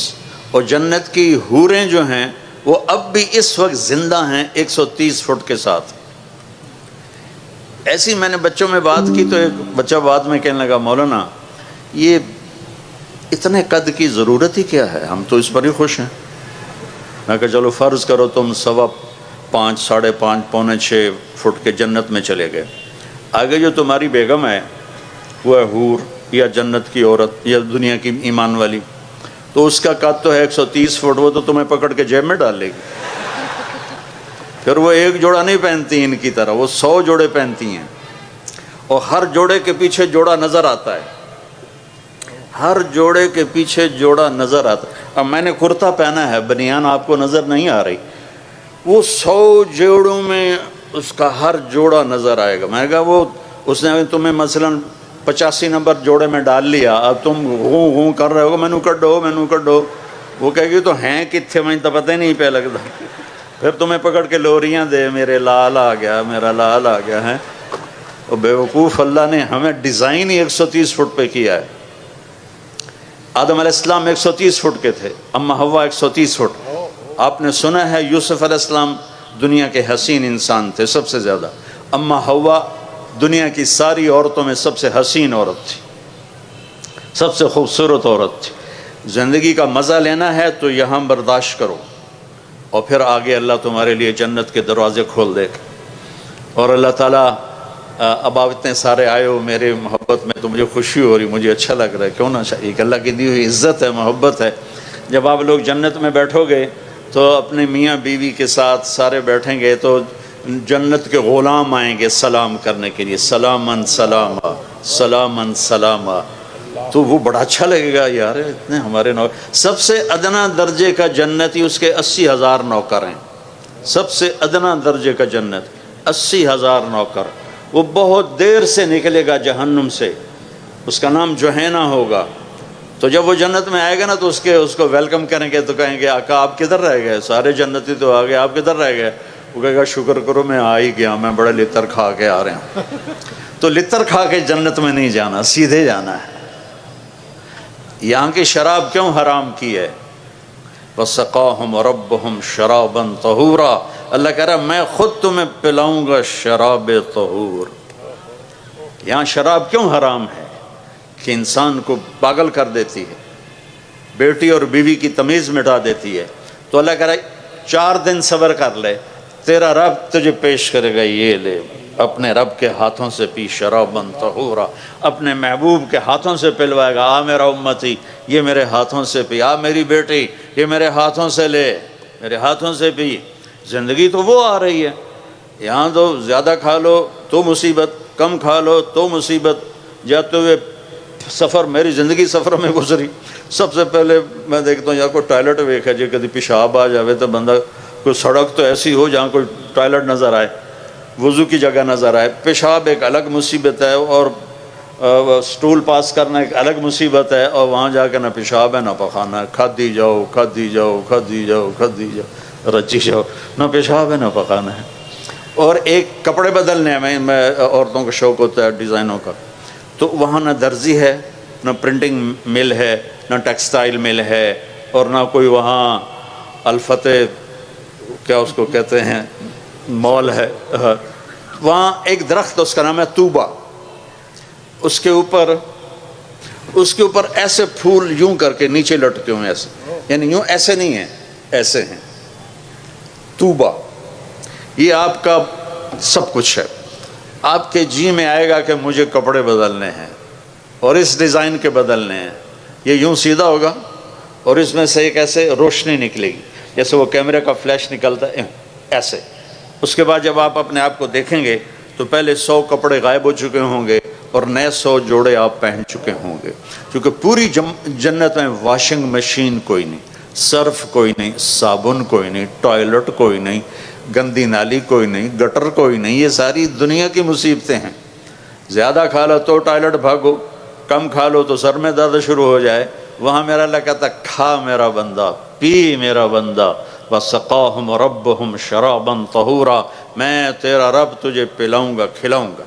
اور جنت کی حوریں جو ہیں وہ اب بھی اس وقت زندہ ہیں 130 فٹ کے ساتھ۔ ایسی میں نے بچوں میں بات کی تو ایک بچہ بعد میں کہنے لگا، مولانا یہ اتنے قد کی ضرورت ہی کیا ہے، ہم تو اس پر ہی خوش ہیں۔ میں کہا چلو فرض کرو تم 5.25 ساڑھے 5 پونے 6 فٹ کے جنت میں چلے گئے، آگے جو تمہاری بیگم ہے وہ ہے حور یا جنت کی عورت یا دنیا کی ایمان والی، تو اس کا قد تو ہے 130 فٹ، وہ تو تمہیں پکڑ کے جیب میں ڈال لے گی۔ پھر وہ ایک جوڑا نہیں پہنتی ان کی طرح، وہ 100 جوڑے پہنتی ہیں، اور ہر جوڑے کے پیچھے جوڑا نظر آتا ہے، ہر جوڑے کے پیچھے جوڑا نظر آتا ہے۔ اب میں نے کرتا پہنا ہے، بنیان آپ کو نظر نہیں آ رہی، وہ 100 جوڑوں میں اس کا ہر جوڑا نظر آئے گا۔ میں نے کہا وہ اس نے تمہیں مثلاً 85 نمبر جوڑے میں ڈال لیا، اب تم غوں غوں کر رہے ہو، مینو کڈو، وہ کہے گی تو ہیں کتنے، میں تو پتہ ہی نہیں پہ لگتا، پھر تمہیں پکڑ کے لوریاں دے، میرے لال آ گیا، میرا لال آ گیا ہے۔ اور بیوقوف اللہ نے ہمیں ڈیزائن ہی 130 فٹ پہ کیا ہے۔ آدم علیہ السلام 130 فٹ کے تھے، اما حوا 130 فٹ۔ آپ نے سنا ہے یوسف علیہ السلام دنیا کے حسین انسان تھے سب سے زیادہ، اما حوا دنیا کی ساری عورتوں میں سب سے حسین عورت تھی، سب سے خوبصورت عورت تھی۔ زندگی کا مزہ لینا ہے تو یہاں برداشت کرو، اور پھر آگے اللہ تمہارے لیے جنت کے دروازے کھول دے گا۔ اور اللہ تعالیٰ اب آپ اتنے سارے آئے ہو میرے محبت میں تو مجھے خوشی ہو رہی، مجھے اچھا لگ رہا ہے، کیوں نہ چاہیے کہ اللہ کی دی ہوئی عزت ہے، محبت ہے۔ جب آپ لوگ جنت میں بیٹھو گے تو اپنے میاں بیوی کے ساتھ سارے بیٹھیں گے تو جنت کے غلام آئیں گے سلام کرنے کے لیے، سلامن سلاما سلامن سلاما، تو وہ بڑا اچھا لگے گا، یار اتنے ہمارے نوکر۔ سب سے ادنا درجے کا جنتی اس کے 80,000 نوکر ہیں، سب سے ادنا درجے کا جنت 80,000 نوکر۔ وہ بہت دیر سے نکلے گا جہنم سے، اس کا نام جوہینہ ہوگا۔ تو جب وہ جنت میں آئے گا نا تو اس کو ویلکم کریں گے تو کہیں گے آقا آپ کدھر رہ گئے، سارے جنتی تو آ گئے، آپ کدھر رہ گئے؟ وہ کہے گا شکر کرو میں آ ہی گیا، میں بڑے لتر کھا کے آ رہے ہیں۔ تو لتر کھا کے جنت میں نہیں جانا، سیدھے جانا ہے۔ یہاں کی شراب کیوں حرام کی ہے؟ وَسَقَاهُمْ رَبُّهُمْ شَرَابًا طَهُورًا، اللہ کہہ رہا میں خود تمہیں پلاؤں گا شراب طہور۔ یہاں شراب کیوں حرام ہے؟ کہ انسان کو پاگل کر دیتی ہے، بیٹی اور بیوی کی تمیز مٹا دیتی ہے۔ تو اللہ کہہ رہا ہے 4 دن صبر کر لے، تیرا رب تجھے پیش کرے گا، یہ لے اپنے رب کے ہاتھوں سے پی شراباً طہورا، اپنے محبوب کے ہاتھوں سے پلوائے گا، آ میرا امتی یہ میرے ہاتھوں سے پی، آ میری بیٹی یہ میرے ہاتھوں سے لے، میرے ہاتھوں سے پی۔ زندگی تو وہ آ رہی ہے، یہاں تو زیادہ کھا لو تو مصیبت، کم کھا لو تو مصیبت۔ جاتے ہوئے سفر، میری زندگی سفر میں گزری، سب سے پہلے میں دیکھتا ہوں یا کوئی ٹوائلٹ ویکھا جی، کدی پیشاب آ جاوے تو بندہ، کوئی سڑک تو ایسی ہو جہاں کوئی ٹوائلٹ نظر آئے، وضو کی جگہ نظر آئے۔ پیشاب ایک الگ مصیبت ہے، اور سٹول پاس کرنا ایک الگ مصیبت ہے، اور وہاں جا کے نہ پیشاب ہے نہ پخانا ہے، کھدی جاؤ کھدی جاؤ کھدی جاؤ کھدی جاؤ رچی جاؤ، نہ پیشاب ہے نہ پخانا ہے۔ اور ایک کپڑے بدلنے میں عورتوں کا شوق ہوتا ہے ڈیزائنوں کا، تو وہاں نہ درزی ہے، نہ پرنٹنگ مل ہے، نہ ٹیکسٹائل مل ہے، اور نہ کوئی وہاں الفتح کیا اس کو کہتے ہیں مال ہے۔ وہاں ایک درخت، اس کا نام ہے طوبہ، اس کے اوپر ایسے پھول یوں کر کے نیچے لٹکے ہوئے، ایسے یعنی یوں ایسے نہیں ہیں، ایسے ہیں۔ طوبہ یہ آپ کا سب کچھ ہے، آپ کے جی میں آئے گا کہ مجھے کپڑے بدلنے ہیں اور اس ڈیزائن کے بدلنے ہیں، یہ یوں سیدھا ہوگا اور اس میں سے ایک ایسے روشنی نکلے گی جیسے وہ کیمرے کا فلیش نکلتا ہے ایسے۔ اس کے بعد جب آپ اپنے آپ کو دیکھیں گے تو پہلے 100 کپڑے غائب ہو چکے ہوں گے اور نئے 100 جوڑے آپ پہن چکے ہوں گے، کیونکہ پوری جنت میں واشنگ مشین کوئی نہیں، صرف کوئی نہیں، صابن کوئی نہیں، ٹوائلٹ کوئی نہیں، گندی نالی کوئی نہیں، گٹر کوئی نہیں۔ یہ ساری دنیا کی مصیبتیں ہیں۔ زیادہ کھا لو تو ٹوائلٹ بھاگو، کم کھا لو تو سر میں درد شروع ہو جائے۔ وہاں میرا اللہ کہتا کھا میرا بندہ، پی میرا بندہ، وَسَقَاهُمْ رَبُّهُمْ شَرَابًا طَهُورًا، میں تیرا رب تجھے پلاؤں گا کھلاؤں گا۔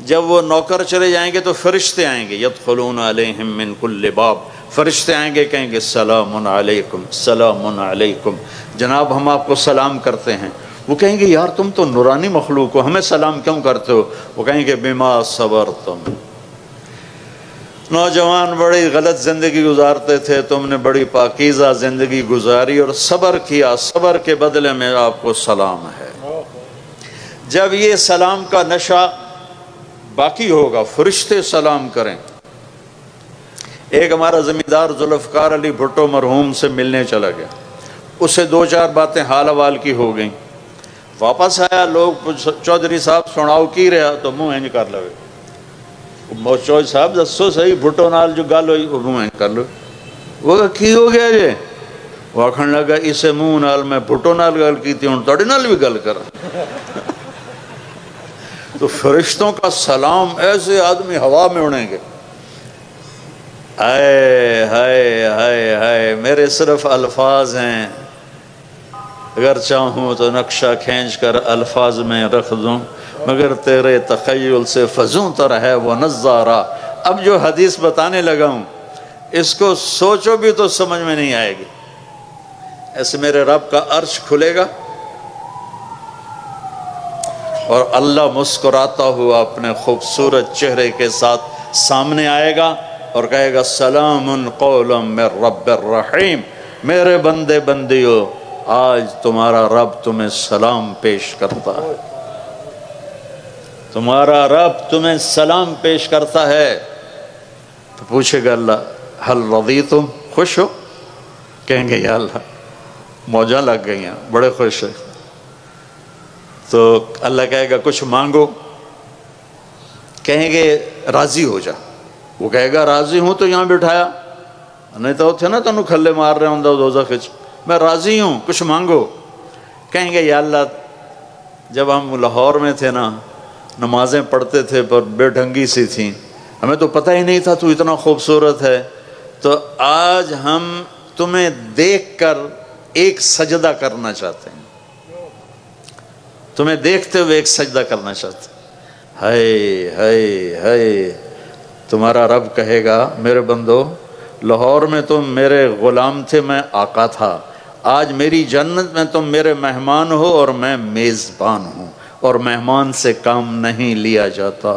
جب وہ نوکر چلے جائیں گے تو فرشتے آئیں گے، يَدْخُلُونَ عَلَيْهِمْ مِنْ كُلِّ بَابٍ، فرشتے آئیں گے کہیں گے سلام علیکم سلام علیکم، جناب ہم آپ کو سلام کرتے ہیں۔ وہ کہیں گے یار تم تو نورانی مخلوق ہو، ہمیں سلام کیوں کرتے ہو؟ وہ کہیں گے بما صبرتم، نوجوان بڑی غلط زندگی گزارتے تھے، تم نے بڑی پاکیزہ زندگی گزاری اور صبر کیا، صبر کے بدلے میں آپ کو سلام ہے۔ جب یہ سلام کا نشہ باقی ہوگا، فرشتے سلام کریں۔ ایک ہمارا زمیندار ذوالفقار علی بھٹو مرحوم سے ملنے چلا گیا، اس سے 2-4 باتیں حال حوال کی ہو گئیں، واپس آیا، لوگ چودھری صاحب سناؤ کی رہا تو منہ انج کر لوے، چودھری صاحب دسو صحیح بھٹو نال جو گل ہوئی، وہ منہ انج کر لو۔ وہ کہا کی ہو گیا جی؟ وہ آکھن لگا اسے منہ نال میں بھٹو نال گل کی تھی، ہن تہاڈے نال بھی گل کر۔ تو فرشتوں کا سلام ایسے آدمی ہوا میں اڑیں گے، ہائے ہائے ہائے ہائے، میرے صرف الفاظ ہیں، اگر چاہوں تو نقشہ کھینچ کر الفاظ میں رکھ دوں، مگر تیرے تخیل سے فزوں تر ہے وہ نظارہ۔ اب جو حدیث بتانے لگا ہوں اس کو سوچو بھی تو سمجھ میں نہیں آئے گی۔ ایسے میرے رب کا عرش کھلے گا اور اللہ مسکراتا ہوا اپنے خوبصورت چہرے کے ساتھ سامنے آئے گا اور کہے گا سلام قولا من رب الرحیم، میرے بندے بندیو آج تمہارا رب تمہیں سلام پیش کرتا ہے، تمہارا رب تمہیں سلام پیش کرتا ہے۔ تو پوچھے گا اللہ حل رضیتم، خوش ہو؟ کہیں گے یا اللہ موجاں لگ گئی ہیں، بڑے خوش ہیں۔ تو اللہ کہے گا کچھ مانگو، کہیں گے راضی ہو جا، وہ کہے گا راضی ہوں تو یہاں بٹھایا، نہیں تو تھے نا تنوں کھلے مار رہے ہوں دوزخ وچ، میں راضی ہوں کچھ مانگو۔ کہیں گے یا اللہ جب ہم لاہور میں تھے نا نمازیں پڑھتے تھے پر بے ڈھنگی سی تھیں، ہمیں تو پتہ ہی نہیں تھا تو اتنا خوبصورت ہے، تو آج ہم تمہیں دیکھ کر ایک سجدہ کرنا چاہتے ہیں، تمہیں دیکھتے ہوئے ایک سجدہ کرنا چاہتے ہیں۔ ہائے ہائے ہائے، تمہارا رب کہے گا میرے بندو لاہور میں تم میرے غلام تھے، میں آقا تھا، آج میری جنت میں تم میرے مہمان ہو اور میں میزبان ہوں، اور مہمان سے کام نہیں لیا جاتا۔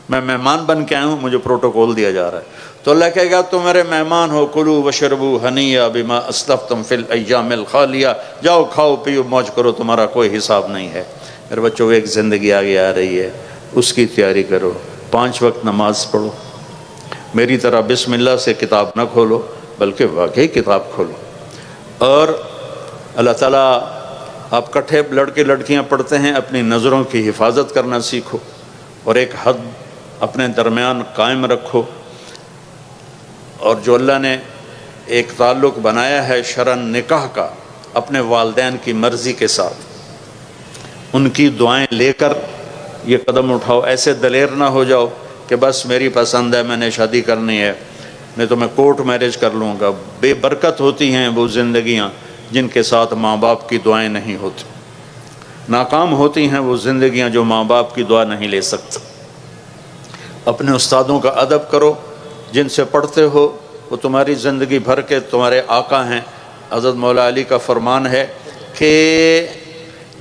میں مہمان بن کے آیا ہوں، مجھے پروٹوکول دیا جا رہا ہے۔ تو اللہ کہے گا تم میرے مہمان ہو، کلوا واشربوا ہنیئا بما اسلفتم فی الایام الخالیہ، جاؤ کھاؤ پیو موج کرو، تمہارا کوئی حساب نہیں ہے۔ میرے بچوں، ایک زندگی آگے آ رہی ہے، اس کی تیاری کرو، 5 وقت نماز پڑھو، میری طرح بسم اللہ سے کتاب نہ کھولو بلکہ واقعی کتاب کھولو، اور اللہ تعالیٰ آپ کٹھے لڑکے لڑکیاں پڑھتے ہیں، اپنی نظروں کی حفاظت کرنا سیکھو، اور ایک حد اپنے درمیان قائم رکھو، اور جو اللہ نے ایک تعلق بنایا ہے شرعاً نکاح کا اپنے والدین کی مرضی کے ساتھ، ان کی دعائیں لے کر یہ قدم اٹھاؤ۔ ایسے دلیر نہ ہو جاؤ کہ بس میری پسند ہے، میں نے شادی کرنی ہے، نہیں تو میں کورٹ میرج کر لوں گا۔ بے برکت ہوتی ہیں وہ زندگیاں جن کے ساتھ ماں باپ کی دعائیں نہیں ہوتی، ناکام ہوتی ہیں وہ زندگیاں جو ماں باپ کی دعا نہیں لے سکتی۔ اپنے استادوں کا ادب کرو، جن سے پڑھتے ہو وہ تمہاری زندگی بھر کے تمہارے آقا ہیں۔ حضرت مولا علی کا فرمان ہے کہ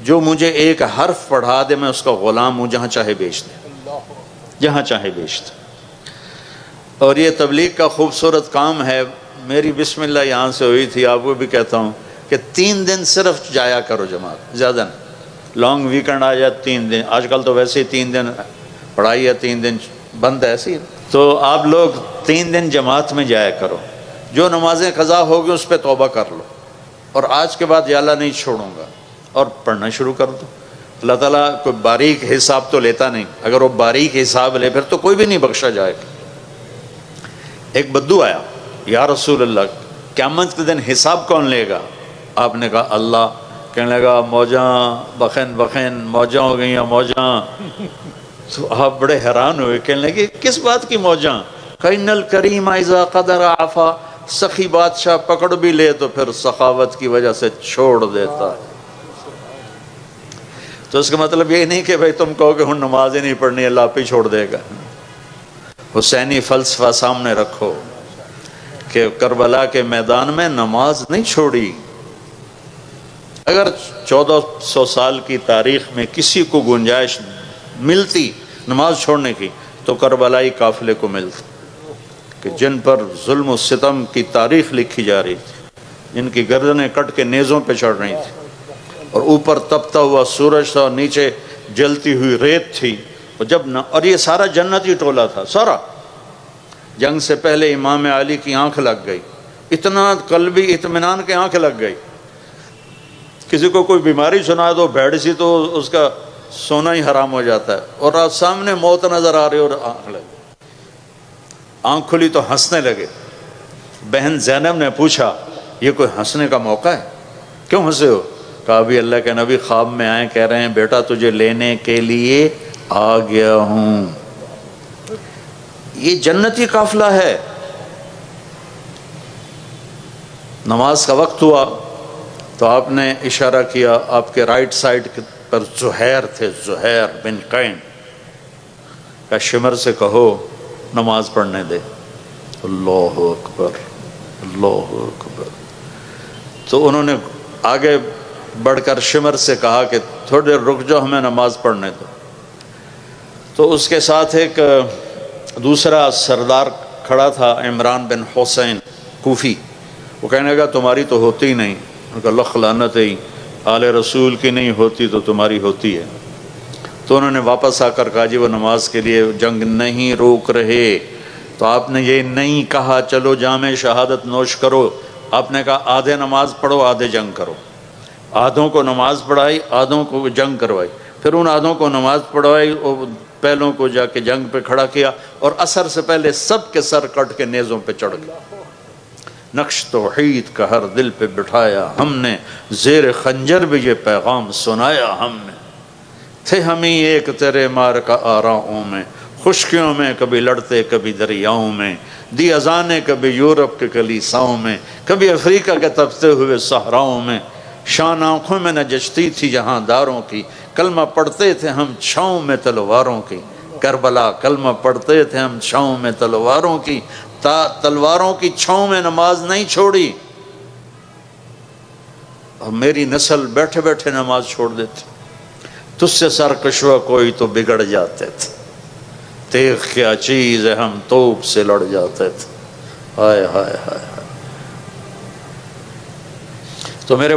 جو مجھے ایک حرف پڑھا دے میں اس کا غلام ہوں، جہاں چاہے بیچ دے، جہاں چاہے بیچ دے۔ اور یہ تبلیغ کا خوبصورت کام ہے۔ میری بسم اللہ یہاں سے ہوئی تھی، آپ کو بھی کہتا ہوں کہ 3 دن صرف جایا کرو جماعت، زیادہ نہیں۔ لانگ ویکنڈ آ جائے 3 دن، آج کل تو ویسے ہی 3 دن پڑھائی ہے، 3 دن بند ہے ایسی، تو آپ لوگ 3 دن جماعت میں جایا کرو۔ جو نمازیں قضا ہوگی اس پہ توبہ کر لو، اور آج کے بعد یا اللہ نہیں چھوڑوں گا، اور پڑھنا شروع کر دو۔ اللہ تعالیٰ کوئی باریک حساب تو لیتا نہیں، اگر وہ باریک حساب لے پھر تو کوئی بھی نہیں بخشا جائے گا۔ ایک بدو آیا، یا رسول اللہ قیامت کے دن حساب کون لے گا؟ آپ نے کہا اللہ۔ کہنے لگا موجاں بخین بخین، موجاں ہو گئیں موجاں۔ تو آپ بڑے حیران ہوئے، کہنے لگے کس بات کی موجاں؟ کَإِنَّ الْكَرِيمَ إِذَا قَدَرَ عَفَا، سخی بادشاہ پکڑ بھی لے تو پھر سخاوت کی وجہ سے چھوڑ دیتا ہے۔ تو اس کا مطلب یہ نہیں کہ بھئی تم کہو کہ ہن نماز ہی نہیں پڑھنی، اللہ آپ ہی چھوڑ دے گا۔ حسینی فلسفہ سامنے رکھو کہ کربلا کے میدان میں نماز نہیں چھوڑی۔ اگر 1400 سال کی تاریخ میں کسی کو گنجائش ملتی نماز چھوڑنے کی تو کربلائی قافلے کو ملتی، کہ جن پر ظلم و ستم کی تاریخ لکھی جا رہی تھی، جن کی گردنیں کٹ کے نیزوں پہ چڑھ رہی تھی، اور اوپر تپتا ہوا سورج تھا اور نیچے جلتی ہوئی ریت تھی، اور یہ سارا جنتی ٹولہ تھا سارا۔ جنگ سے پہلے امام علی کی آنکھ لگ گئی، اتنا قلبی اطمینان کے آنکھ لگ گئی۔ کسی کو کوئی بیماری سنا دو بھیڑ سی تو اس کا سونا ہی حرام ہو جاتا ہے، اور آج سامنے موت نظر آ رہی اور آنکھ لگی، آنکھ کھلی تو ہنسنے لگے۔ بہن زینب نے پوچھا یہ کوئی ہنسنے کا موقع ہے، کیوں ہنسے ہو؟ کہا بھی اللہ کے نبی خواب میں آئے، کہہ رہے ہیں بیٹا تجھے لینے کے لیے آ گیا ہوں۔ یہ جنتی قافلہ ہے۔ نماز کا وقت ہوا تو آپ نے اشارہ کیا، آپ کے رائٹ سائڈ پر زہیر تھے، زہیر بن قین، کہ شمر سے کہو نماز پڑھنے دے۔ اللہ اکبر، اللہ اکبر۔ تو انہوں نے آگے بڑھ کر شمر سے کہا کہ تھوڑی دیر رک جاؤ، ہمیں نماز پڑھنے دو۔ تو اس کے ساتھ ایک دوسرا سردار کھڑا تھا، عمران بن حسین کوفی، وہ کہنے لگا تمہاری تو ہوتی ہی نہیں۔ ان کا لخ لعنت ہے، آل رسول کی نہیں ہوتی تو تمہاری ہوتی ہے۔ تو انہوں نے واپس آ کر کہا جی وہ نماز کے لیے جنگ نہیں روک رہے۔ تو آپ نے یہ نہیں کہا چلو جام شہادت نوش کرو، آپ نے کہا آدھے نماز پڑھو آدھے جنگ کرو۔ آدھوں کو نماز پڑھائی، آدھوں کو جنگ کروائی، پھر ان آدھوں کو نماز پڑھوائی اور پہلوں کو جا کے جنگ پہ کھڑا کیا، اور عصر سے پہلے سب کے سر کٹ کے نیزوں پہ چڑھ گئے۔ نقش توحید کا ہر دل پہ بٹھایا ہم نے، زیر خنجر بھی یہ پیغام سنایا ہم نے۔ تھے ہم ہی ایک تیرے مار کا آراؤں میں، خشکیوں میں کبھی لڑتے کبھی دریاؤں میں، دی اذانیں کبھی یورپ کے کلیساؤں میں، کبھی افریقہ کے تپتے ہوئے صحراؤں میں۔ شان آنکھوں میں نہ جچتی تھی جہاں داروں کی، کلمہ پڑھتے تھے ہم چھاؤں میں تلواروں کی۔ کربلا کلمہ پڑھتے تھے ہم چھاؤں میں تلواروں کی، تلواروں کی چھاؤں میں نماز نہیں چھوڑی۔ میری نسل بیٹھے بیٹھے نماز چھوڑ دیتی، تجھ سے سرکشوا کوئی تو بگڑ جاتے تھے، تیغ کیا چیز ہے ہم توپ سے لڑ جاتے تھے۔ ہائے ہائے ہائے۔ تو میرے